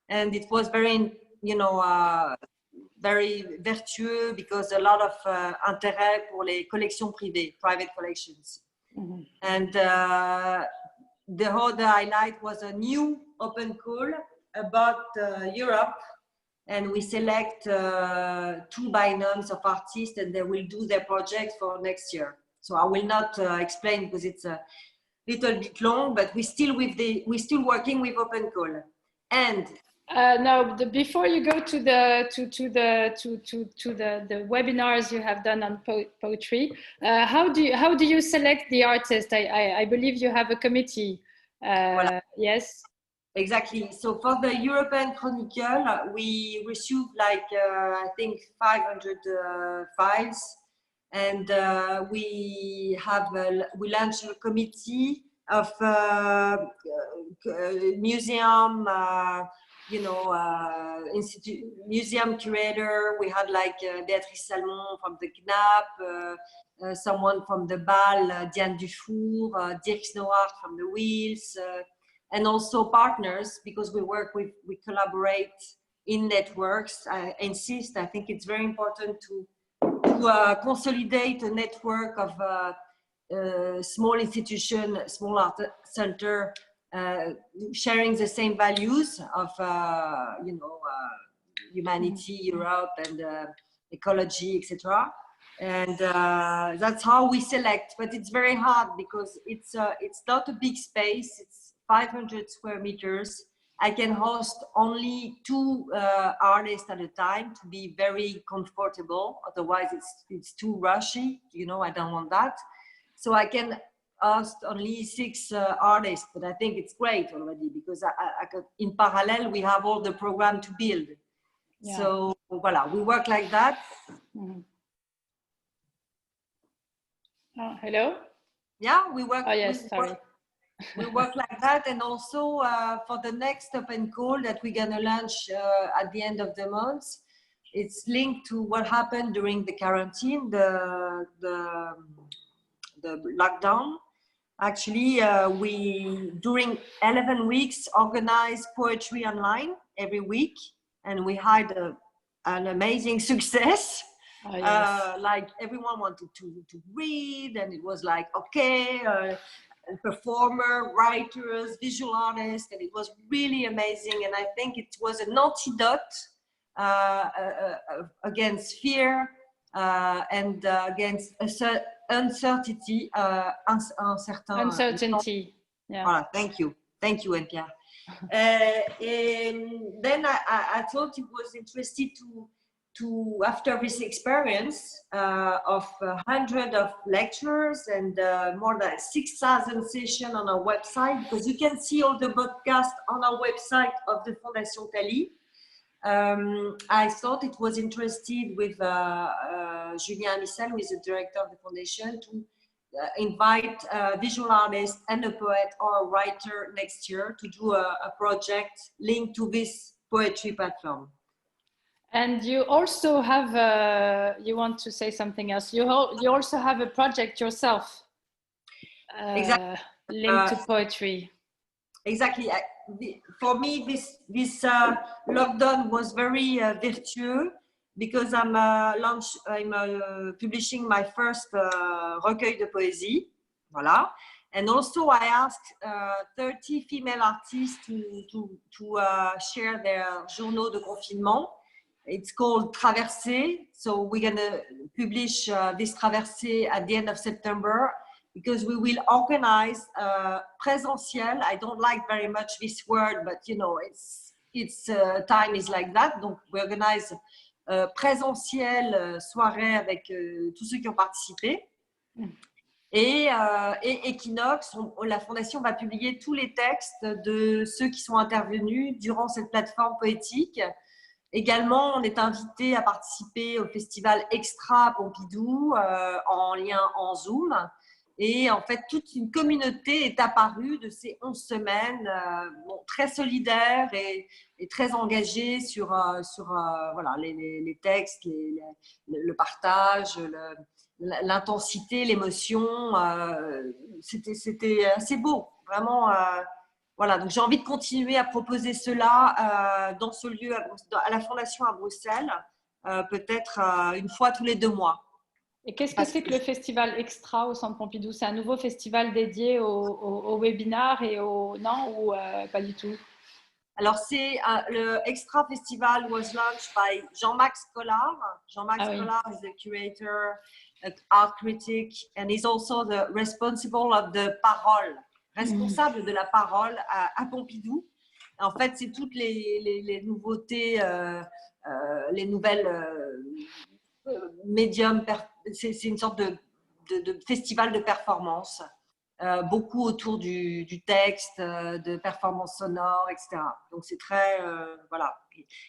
and it was very, very vertueux, because a lot of intérêt pour les collections privées, private collections. Mm-hmm. And the other highlight was a new open call about Europe, and we select 2 binomials of artists, and they will do their project for next year. So I will not explain because it's a little bit long, but we're still working with open call. And no, before you go to the webinars you have done on poetry, how do you select the artist? I believe you have a committee. Voilà. Yes. Exactly. So for the European Chronicle, we received like I think 500 files, and we launched a committee of museum. Museum curator. We had like Béatrice Salmon from the KNAP, someone from the BAL, Diane Dufour, Dirk Snohart from the Wheels, and also partners, because we collaborate in networks. I insist, I think it's very important to consolidate a network of small institution, small art center, sharing the same values of humanity, Europe, and ecology, etc. And that's how we select. But it's very hard because it's not a big space. It's 500 square meters. I can host only 2 artists at a time to be very comfortable. Otherwise, it's too rushy. I don't want that. So I can host only 6 artists, but I think it's great already, because I could, in parallel, we have all the program to build. Yeah. So voila, we work like that. Mm-hmm. Hello? Yeah, we work. Oh yes, sorry. We work like that, and also for the next open call that we're gonna launch at the end of the month, it's linked to what happened during the quarantine, the lockdown. Actually, we, during 11 weeks, organized poetry online every week, and we had an amazing success. Oh, yes. Like everyone wanted to read, and it was like, okay, performer, writers, visual artists, and it was really amazing. And I think it was an antidote against fear and against uncertainty. Uncertainty. Yeah. Voilà, thank you, Pierre. And then I thought it was interesting to after this experience of 100 of lectures and more than 6,000 sessions on our website, because you can see all the podcasts on our website of the Fondation Thalie. I thought it was interesting with Julien Amissel, who is the director of the foundation, to invite a visual artist and a poet or a writer next year to do a project linked to this poetry platform. And you also have, you want to say something else? You also have a project yourself, exactly. Linked to poetry. Exactly. For me, this lockdown was very virtuous, because I'm publishing my first recueil de poésie Voilà. And also I asked 30 female artists to share their journaux de confinement. It's called Traversée. So we're going to publish this Traversée at the end of September because we will organize présentiel. I don't like very much this word, but you know, it's time is like that. Donc we organize présentiel soirée avec tous ceux qui ont participé. Et Equinox, la Fondation va publier tous les textes de ceux qui sont intervenus durant cette plateforme poétique. Également, on est invité à participer au festival Extra Pompidou en lien en Zoom. Et en fait, toute une communauté est apparue de ces 11 semaines, très solidaire et très engagée sur voilà, les textes, le partage, l'intensité, l'émotion. C'était assez beau, vraiment. Voilà, donc j'ai envie de continuer à proposer cela dans ce lieu à la Fondation à Bruxelles, peut-être une fois tous les 2 mois. Et qu'est-ce que c'est que le festival Extra au Centre Pompidou? C'est un nouveau festival dédié au webinar et non, ou pas du tout? Alors, c'est le Extra Festival was launched by Jean-Max Collard. Jean-Max Collard is the curator, art critic, and he's also the responsible of the parole, responsable de la parole à Pompidou. En fait, c'est toutes les nouveautés, les nouvelles médiums. C'est une sorte de festival de performance. Beaucoup autour du texte, de performances sonores, etc. Donc, c'est très… voilà.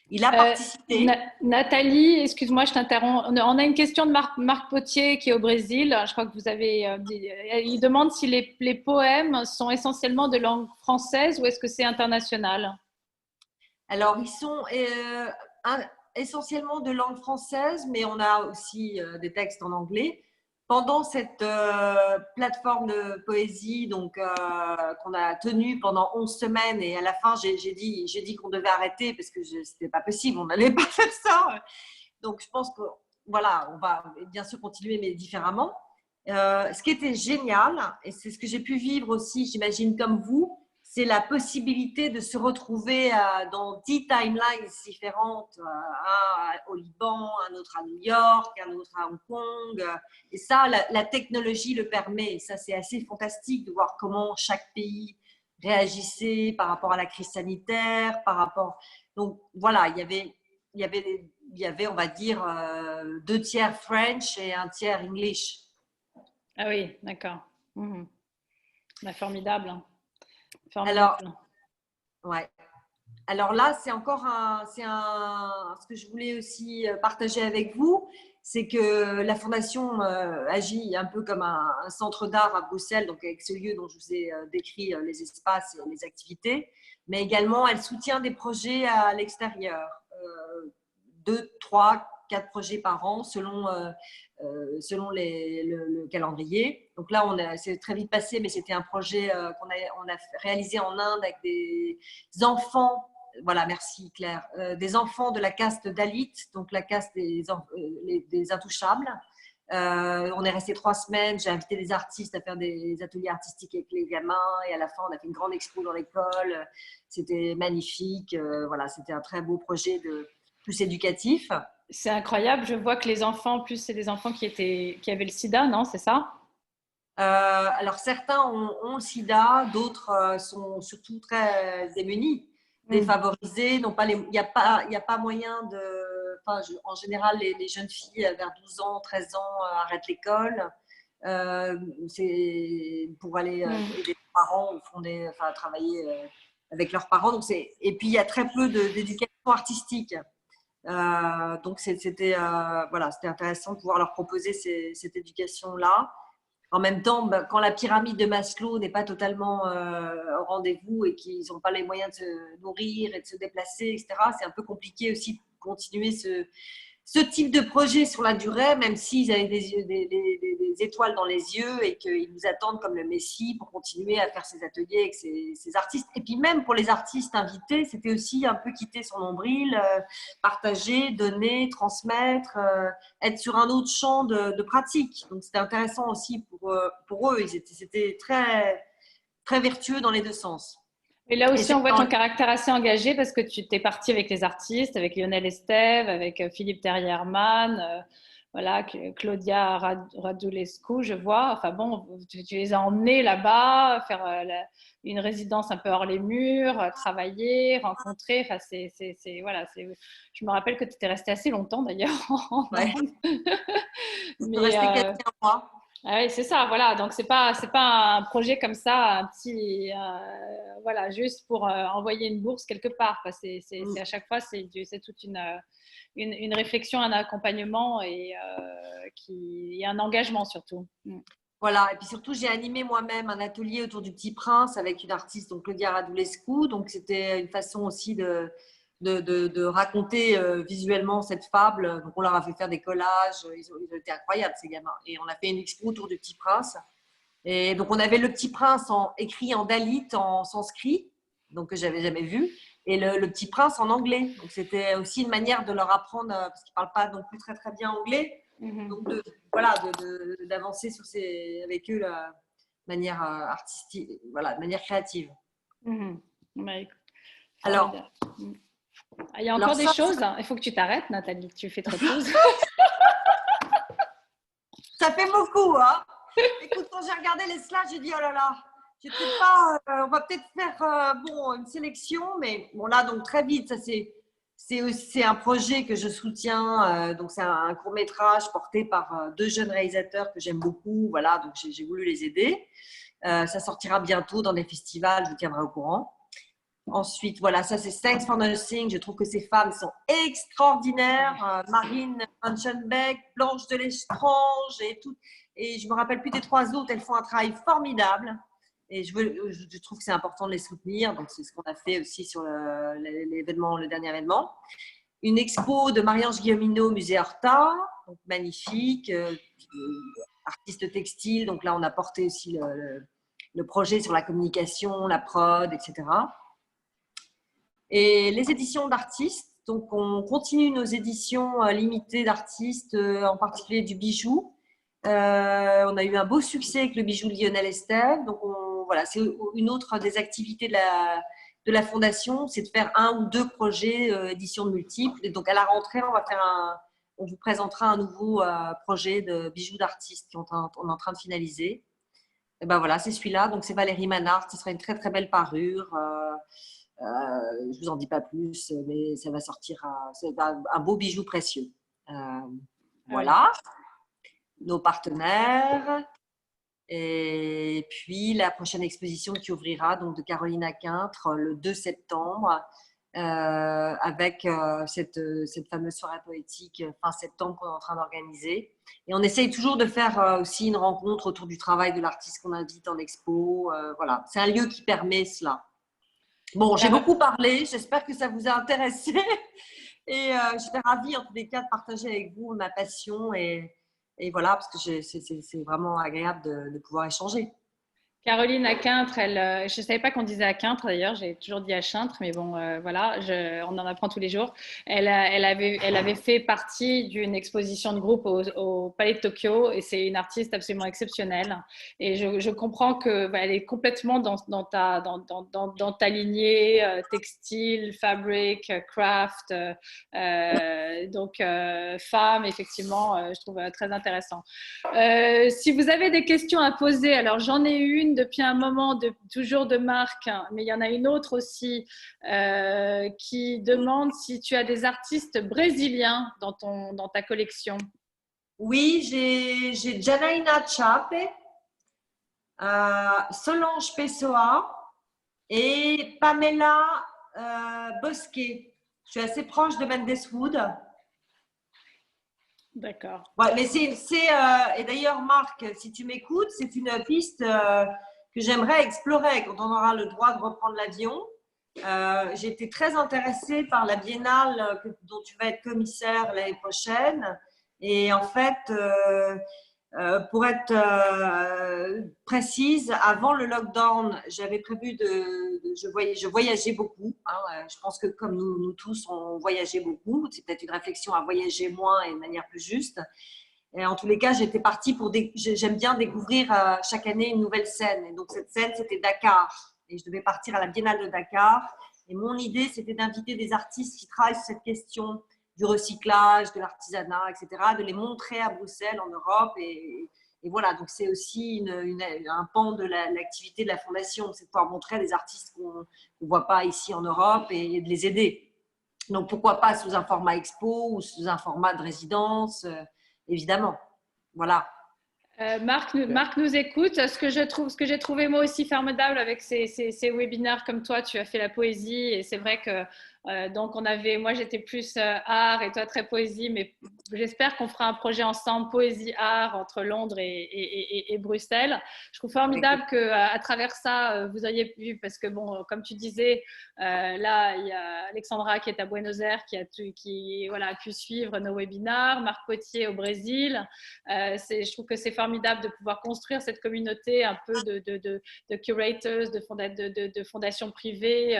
Il a participé… Nathalie, excuse-moi, je t'interromps. On a une question de Marc Potier qui est au Brésil. Je crois que vous avez… il demande si les poèmes sont essentiellement de langue française ou est-ce que c'est international? Alors, ils sont essentiellement de langue française, mais on a aussi des textes en anglais. Pendant cette plateforme de poésie donc qu'on a tenue pendant 11 semaines et à la fin j'ai dit qu'on devait arrêter parce que c'était pas possible, on n'allait pas faire ça. Donc je pense que voilà, on va bien sûr continuer mais différemment. Ce qui était génial et c'est ce que j'ai pu vivre aussi, j'imagine comme vous, c'est la possibilité de se retrouver dans 10 timelines différentes, un au Liban, un autre à New York, un autre à Hong Kong. Et ça, la technologie le permet. Et ça, c'est assez fantastique de voir comment chaque pays réagissait par rapport à la crise sanitaire, par rapport… Donc, voilà, il y avait on va dire, 2 tiers French et 1 tiers English. Ah oui, d'accord. Bah, formidable. Alors, ouais. Alors là, c'est encore ce que je voulais aussi partager avec vous, c'est que la Fondation agit un peu comme un centre d'art à Bruxelles, donc avec ce lieu dont je vous ai décrit les espaces et les activités, mais également elle soutient des projets à l'extérieur, 2, 3, 4 projets par an selon le calendrier. Donc là, c'est très vite passé, mais c'était un projet qu'on a réalisé en Inde avec des enfants, voilà, merci Claire, des enfants de la caste Dalit, donc la caste des intouchables. On est resté 3 semaines, j'ai invité des artistes à faire des ateliers artistiques avec les gamins et à la fin, on a fait une grande expo dans l'école. C'était magnifique, voilà, c'était un très beau projet plus éducatif. C'est incroyable, je vois que les enfants, en plus, c'est des enfants qui avaient le sida, non? C'est ça? Alors, certains ont le sida, d'autres sont surtout très démunis, défavorisés. Il n'y a pas moyen de… Enfin, en général, les jeunes filles vers 12 ans, 13 ans arrêtent l'école. C'est pour aller aider les parents ou travailler avec leurs parents. Donc et puis, il y a très peu d'éducation artistique. Donc c'était intéressant de pouvoir leur proposer cette éducation-là. En même temps, quand la pyramide de Maslow n'est pas totalement au rendez-vous et qu'ils n'ont pas les moyens de se nourrir et de se déplacer, etc., c'est un peu compliqué aussi de continuer ce type de projet sur la durée, même s'ils avaient des étoiles dans les yeux et qu'ils nous attendent comme le Messie pour continuer à faire ses ateliers avec ces artistes. Et puis même pour les artistes invités, c'était aussi un peu quitter son nombril, partager, donner, transmettre, être sur un autre champ de pratique. Donc c'était intéressant aussi pour eux. C'était très, très vertueux dans les deux sens. Et là aussi, on voit ton caractère assez engagé parce que tu t'es parti avec les artistes, avec Lionel Estève, avec Philippe Terriermann, voilà, Claudia Radulescu, je vois. Enfin bon, tu les as emmenés là-bas, faire une résidence un peu hors les murs, travailler, rencontrer. Enfin, voilà, je me rappelle que tu étais resté assez longtemps d'ailleurs. Ouais. Mais, resté 4 mois. Ah oui, c'est ça, voilà. Donc, c'est pas un projet comme ça, un petit, voilà, juste pour envoyer une bourse quelque part. C'est à chaque fois, c'est toute une réflexion, un accompagnement et un engagement surtout. Voilà, et puis surtout, j'ai animé moi-même un atelier autour du Petit Prince avec une artiste, donc Claudia Radulescu. Donc, c'était une façon aussi de raconter visuellement cette fable. Donc, on leur a fait faire des collages. Ils ont été incroyables, ces gamins. Et on a fait une expo autour du Petit Prince. Et donc, on avait le Petit Prince écrit en dalit, en sanskrit, donc que j'avais jamais vu, et le Petit Prince en anglais. Donc, c'était aussi une manière de leur apprendre, parce qu'ils ne parlent pas non plus très, très bien anglais. Donc, d'avancer avec eux de manière artistique, voilà, de manière créative. Alors, il y a encore des choses. Il faut que tu t'arrêtes, Nathalie. Tu fais trop de choses. Ça fait beaucoup, hein. Écoute, quand j'ai regardé les slides, j'ai dit oh là là, on va peut-être faire une sélection, mais bon là donc très vite, ça c'est un projet que je soutiens. Donc c'est un court-métrage porté par 2 jeunes réalisateurs que j'aime beaucoup. Voilà, donc j'ai voulu les aider. Ça sortira bientôt dans des festivals, je vous tiendrai au courant. Ensuite, voilà, ça c'est Thanks for Nothing. Je trouve que ces femmes sont extraordinaires. Marine Hunschenbeck, Blanche de l'Estrange et tout. Et je me rappelle plus des 3 autres. Elles font un travail formidable. Et je trouve que c'est important de les soutenir. Donc, c'est ce qu'on a fait aussi sur le dernier événement. Une expo de Marie-Ange Guilleminot au musée Horta. Donc, magnifique. Artiste textile. Donc là, on a porté aussi le projet sur la communication, la prod, etc. Et les éditions d'artistes. Donc, on continue nos éditions limitées d'artistes, en particulier du bijou. On a eu un beau succès avec le bijou de Lionel Estève. Donc, voilà, c'est une autre des activités de la fondation, c'est de faire 1 ou 2 projets éditions multiples. Et donc, à la rentrée, on vous présentera un nouveau projet de bijoux d'artistes qu'on est en train de finaliser. Et ben voilà, c'est celui-là. Donc, c'est Valérie Manard. Ce sera une très, très belle parure. Je ne vous en dis pas plus, mais ça va sortir c'est un beau bijou précieux. Voilà, nos partenaires. Et puis, la prochaine exposition qui ouvrira donc de Caroline Akintre le 2 septembre avec cette fameuse soirée poétique fin septembre qu'on est en train d'organiser. Et on essaye toujours de faire aussi une rencontre autour du travail de l'artiste qu'on invite en expo. Voilà, c'est un lieu qui permet cela. Bon, j'ai beaucoup parlé. J'espère que ça vous a intéressé. Et je serais ravie, en tous les cas, de partager avec vous ma passion. Et voilà, parce que c'est vraiment agréable de pouvoir échanger. Caroline Akintre, je ne savais pas qu'on disait Akintre d'ailleurs, j'ai toujours dit Achintre, mais bon, voilà, on en apprend tous les jours. Elle avait fait partie d'une exposition de groupe au Palais de Tokyo et c'est une artiste absolument exceptionnelle. Et je comprends qu'elle est complètement dans ta lignée textile, fabric, craft, donc femme, effectivement, je trouve très intéressant. Si vous avez des questions à poser, alors j'en ai une depuis un moment, toujours de Marc, mais il y en a une autre aussi qui demande si tu as des artistes brésiliens dans ta collection. Oui, j'ai Janaína Chape, Solange Pessoa et Pamela Bosquet. Je suis assez proche de Mendes Wood. D'accord. Ouais, mais et d'ailleurs, Marc, si tu m'écoutes, c'est une piste que j'aimerais explorer quand on aura le droit de reprendre l'avion. j'ai été très intéressée par la biennale dont tu vas être commissaire l'année prochaine. Et en fait, pour être précise, avant le lockdown, j'avais prévu je voyageais beaucoup. Hein, je pense que comme nous tous, on voyageait beaucoup. C'est peut-être une réflexion à voyager moins et de manière plus juste. Et en tous les cas, j'étais partie j'aime bien découvrir chaque année une nouvelle scène. Et donc, cette scène, c'était Dakar. Et je devais partir à la Biennale de Dakar. Et mon idée, c'était d'inviter des artistes qui travaillent sur cette question du recyclage, de l'artisanat, etc., de les montrer à Bruxelles, en Europe. Et voilà, donc c'est aussi un pan de l'activité de la Fondation, c'est de pouvoir montrer à des artistes qu'on ne voit pas ici en Europe et de les aider. Donc, pourquoi pas sous un format expo ou sous un format de résidence évidemment. Voilà. Marc nous écoute. Ce que j'ai trouvé moi aussi formidable avec ces webinaires comme toi, tu as fait la poésie et c'est vrai que donc moi j'étais plus art et toi très poésie, mais j'espère qu'on fera un projet ensemble poésie art entre Londres et Bruxelles. Je trouve formidable que à travers ça vous ayez pu, parce que bon, comme tu disais, là il y a Alexandra qui est à Buenos Aires qui a pu suivre nos webinaires, Marc Potier au Brésil. Je trouve que c'est formidable de pouvoir construire cette communauté un peu de curators, de fondations privées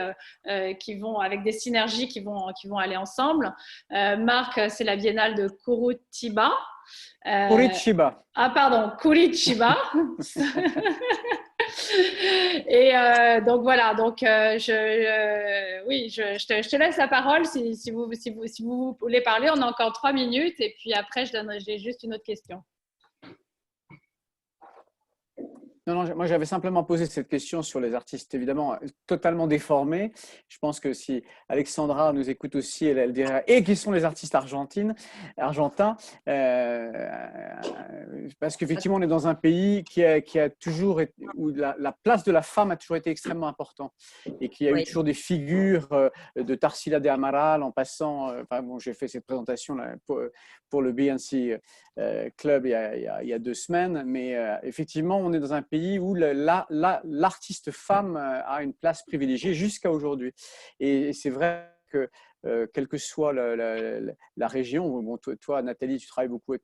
qui vont avec des synergies qui vont aller ensemble. Marc, c'est la biennale de Curitiba. Curitiba. Ah pardon, Curitiba. Et donc voilà, donc oui, je te laisse la parole si vous voulez parler. On a encore 3 minutes et puis après j'ai juste une autre question. Non, moi j'avais simplement posé cette question sur les artistes évidemment totalement déformés. Je pense que si Alexandra nous écoute aussi, elle dirait et qui sont les artistes argentins, parce qu'effectivement on est dans un pays qui a toujours été, où la place de la femme a toujours été extrêmement importante et qui a eu toujours des figures de Tarsila de Amaral en passant. J'ai fait cette présentation là, pour le BNC Club il y a 2 semaines, mais effectivement on est dans un pays où l'artiste femme a une place privilégiée jusqu'à aujourd'hui. Et c'est vrai que quelle que soit la région, bon, toi Nathalie, tu travailles beaucoup avec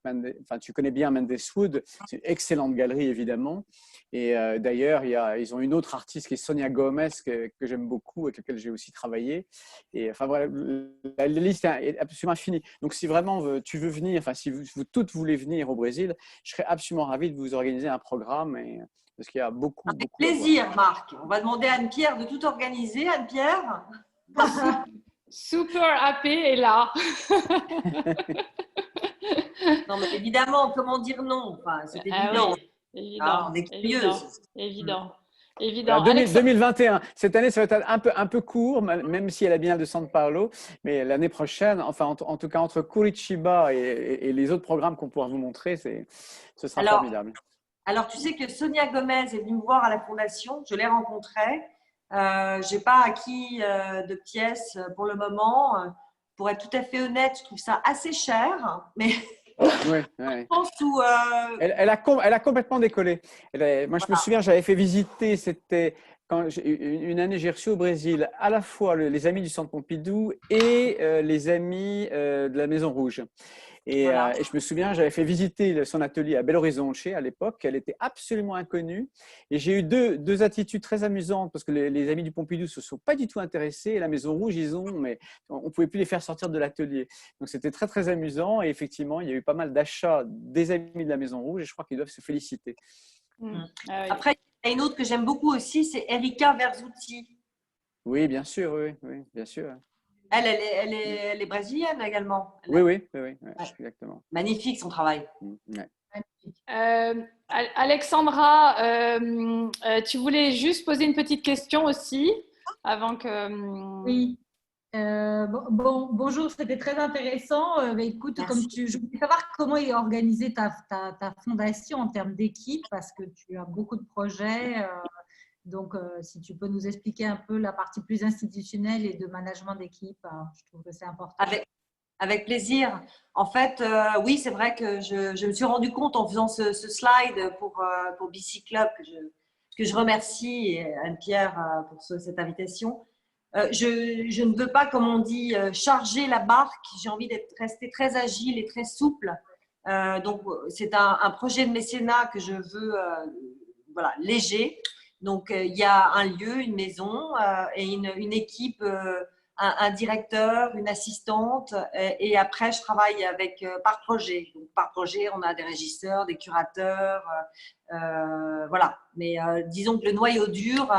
tu connais bien Mendeswood, c'est une excellente galerie évidemment. Et d'ailleurs, ils ont une autre artiste qui est Sonia Gomez que j'aime beaucoup, avec laquelle j'ai aussi travaillé. Et enfin voilà, la liste est absolument infinie. Donc si vraiment tu veux venir, si vous toutes voulez venir au Brésil, je serais absolument ravi de vous organiser un programme. Parce qu'il y a beaucoup. Avec plaisir, Marc. On va demander à Anne-Pierre de tout organiser. Anne-Pierre. Super happy est là. Non, mais évidemment, comment dire non? Enfin, c'est évident. Oui, évident. On est curieuse. Évident. 2021. Cette année, ça va être un peu court, même si elle a bien de São Paulo. Mais l'année prochaine, enfin, en tout cas, entre Curitiba et les autres programmes qu'on pourra vous montrer, ce sera formidable. Alors, tu sais que Sonia Gomez est venue me voir à la Fondation. Je l'ai rencontrée. Je n'ai pas acquis de pièces pour le moment. Pour être tout à fait honnête, je trouve ça assez cher. Mais je pense où… Elle a complètement décollé. Moi, je me souviens, j'avais fait visiter, c'était… Une année, j'ai reçu au Brésil à la fois les amis du Centre Pompidou et les amis de la Maison Rouge. Et je me souviens, j'avais fait visiter son atelier à Belo Horizonte à l'époque. Elle était absolument inconnue. Et j'ai eu deux attitudes très amusantes parce que les amis du Pompidou ne se sont pas du tout intéressés. Et la Maison Rouge, mais on ne pouvait plus les faire sortir de l'atelier. Donc, c'était très, très amusant. Et effectivement, il y a eu pas mal d'achats des amis de la Maison Rouge et je crois qu'ils doivent se féliciter. Après, il y a une autre que j'aime beaucoup aussi, c'est Erika Verzutti. Oui, bien sûr. Oui, bien sûr. Elle est brésilienne également. Oui, exactement. Magnifique son travail. Alexandra, tu voulais juste poser une petite question aussi avant que… Oui. Bonjour, c'était très intéressant. Écoute, je voulais savoir comment est organisée ta fondation en termes d'équipe, parce que tu as beaucoup de projets. Donc, si tu peux nous expliquer un peu la partie plus institutionnelle et de management d'équipe, je trouve que c'est important. Avec plaisir. En fait, oui, c'est vrai que je me suis rendu compte en faisant ce slide pour BC Club, que je remercie Anne-Pierre pour cette invitation. Je ne veux pas, comme on dit, charger la barque. J'ai envie d'être rester très agile et très souple. Donc, c'est un projet de mécénat que je veux voilà, léger. Donc, il y a un lieu, une maison et une équipe, un directeur, une assistante. Et après, je travaille avec par projet. Donc, par projet, on a des régisseurs, des curateurs. Voilà. Mais disons que le noyau dur,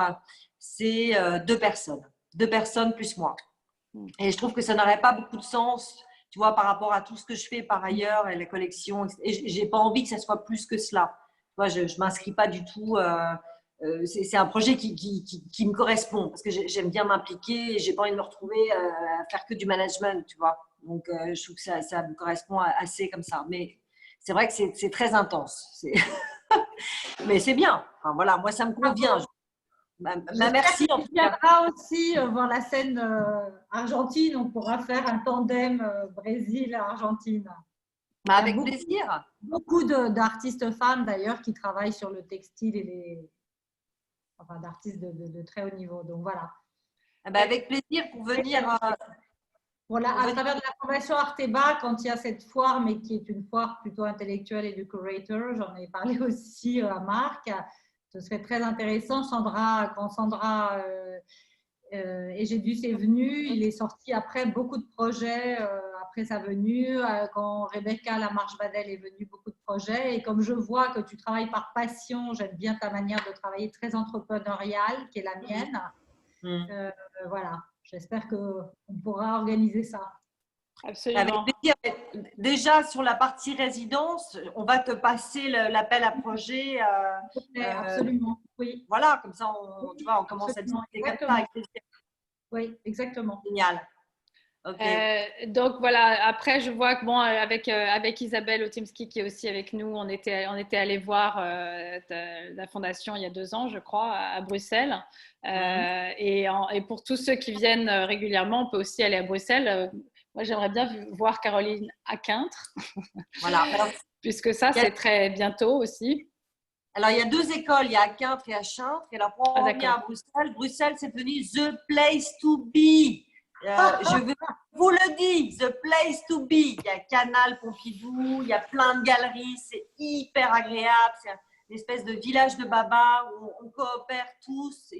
c'est 2 personnes. 2 personnes plus moi. Et je trouve que ça n'aurait pas beaucoup de sens, tu vois, par rapport à tout ce que je fais par ailleurs et la collection. Et j'ai pas envie que ça soit plus que cela. Tu vois, je m'inscris pas du tout. C'est un projet qui me correspond parce que j'aime bien m'impliquer et j'ai pas envie de me retrouver à faire que du management, tu vois. Donc, je trouve que ça me correspond assez comme ça. Mais c'est vrai que c'est très intense. Mais c'est bien. Enfin, voilà, moi, ça me convient. Merci. On viendra aussi voir la scène argentine. On pourra faire un tandem Brésil-Argentine. Avec plaisir. Beaucoup d'artistes femmes d'ailleurs qui travaillent sur le textile et enfin d'artistes de très haut niveau. Donc voilà. Avec plaisir pour venir. Voilà, à travers de la fondation Arteba, quand il y a cette foire, mais qui est une foire plutôt intellectuelle et de curator, j'en ai parlé aussi à Marc. Ce serait très intéressant. Quand Sandra Egedus est venue, il est sorti après beaucoup de projets après sa venue. Quand Rebecca Lamarche-Vadel est venue, beaucoup de projets. Et comme je vois que tu travailles par passion, j'aime bien ta manière de travailler très entrepreneuriale, qui est la mienne. Voilà, j'espère qu'on pourra organiser ça. Absolument. Avec plaisir. Déjà, sur la partie résidence, on va te passer l'appel à projet. Absolument, oui. Voilà, comme ça, tu vois, on commence à discuter comme ça avec plaisir. Oui, exactement. Génial. Okay. Donc voilà, après je vois que bon, avec Isabelle Otimski qui est aussi avec nous, on était allé voir la fondation il y a 2 ans, je crois, à Bruxelles. Et pour tous ceux qui viennent régulièrement, on peut aussi aller à Bruxelles. Moi, j'aimerais bien voir Caroline à Quintre. Voilà. Alors, puisque ça, c'est très bientôt aussi. Alors, il y a 2 écoles, il y a à Quintre et à Chintre. Et alors, pour en revenir à Bruxelles, Bruxelles, c'est devenu the place to be. Je vous le dis, the place to be. Il y a Canal Pompidou, il y a plein de galeries, c'est hyper agréable. C'est une espèce de village de baba où on coopère tous.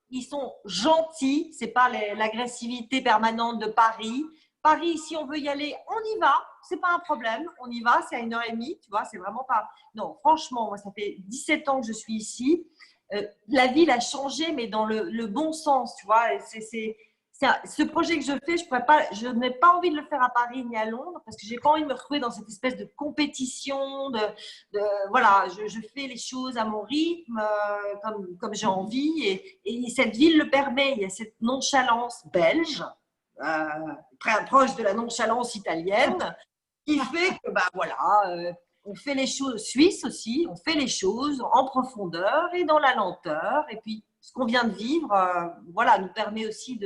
Ils sont gentils, c'est pas l'agressivité permanente de Paris. Paris, si on veut y aller, on y va. C'est pas un problème. On y va, c'est à 1h30, tu vois, c'est vraiment pas… Non, franchement, moi, ça fait 17 ans que je suis ici. La ville a changé, mais dans le bon sens, tu vois. Ce projet que je fais, je n'ai pas envie de le faire à Paris ni à Londres parce que j'ai pas envie de me retrouver dans cette espèce de compétition. Voilà, je fais les choses à mon rythme, comme j'ai envie. Et cette ville le permet. Il y a cette nonchalance belge. Très proche de la nonchalance italienne, qui fait que voilà, on fait les choses, suisse aussi, on fait les choses en profondeur et dans la lenteur. Et puis, ce qu'on vient de vivre, voilà, nous permet aussi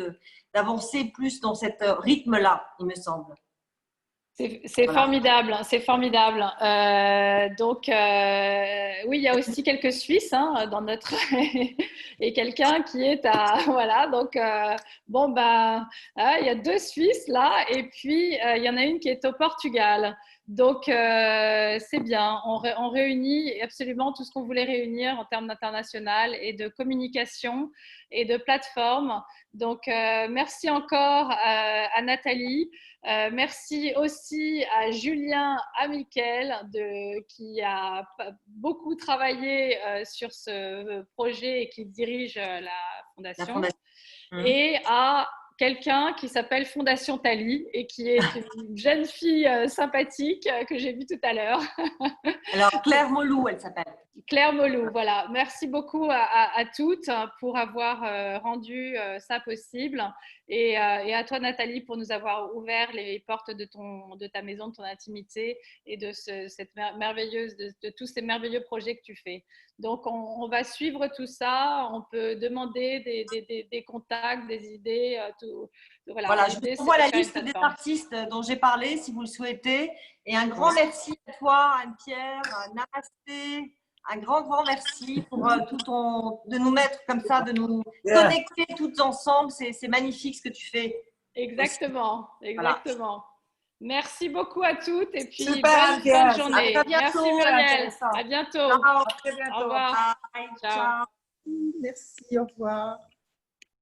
d'avancer plus dans cet rythme-là, il me semble. C'est voilà. Formidable, c'est formidable. Donc, oui, il y a aussi quelques Suisses dans notre… et quelqu'un qui est à… Voilà, donc, bon, ben, il y a 2 Suisses là, et puis il y en a une qui est au Portugal. Donc, c'est bien. On réunit absolument tout ce qu'on voulait réunir en termes d'international et de communication et de plateforme. Donc, merci encore à Nathalie. Merci aussi à Julien Amiquel qui a beaucoup travaillé sur ce projet et qui dirige la fondation. Et à quelqu'un qui s'appelle Fondation Thalie et qui est une jeune fille sympathique que j'ai vue tout à l'heure. Alors, Claire Molou, elle s'appelle. Claire Molou, voilà. Merci beaucoup à toutes pour avoir rendu ça possible et à toi, Nathalie, pour nous avoir ouvert les portes de ta maison, de ton intimité et de cette merveilleuse, de tous ces merveilleux projets que tu fais. Donc, on va suivre tout ça. On peut demander des contacts, des idées. Voilà, je vous envoie la liste des artistes dont j'ai parlé, si vous le souhaitez. Et un grand merci à toi, Anne-Pierre, Namasté, Un grand, grand merci pour de nous mettre comme ça, de nous connecter toutes ensemble. C'est magnifique ce que tu fais. Exactement, exactement. Merci beaucoup à toutes et puis Super, bonne journée. À bientôt, Merci Muriel. À bientôt. Ciao, à très bientôt. Au revoir. Bye. Ciao. Ciao. Merci, au revoir.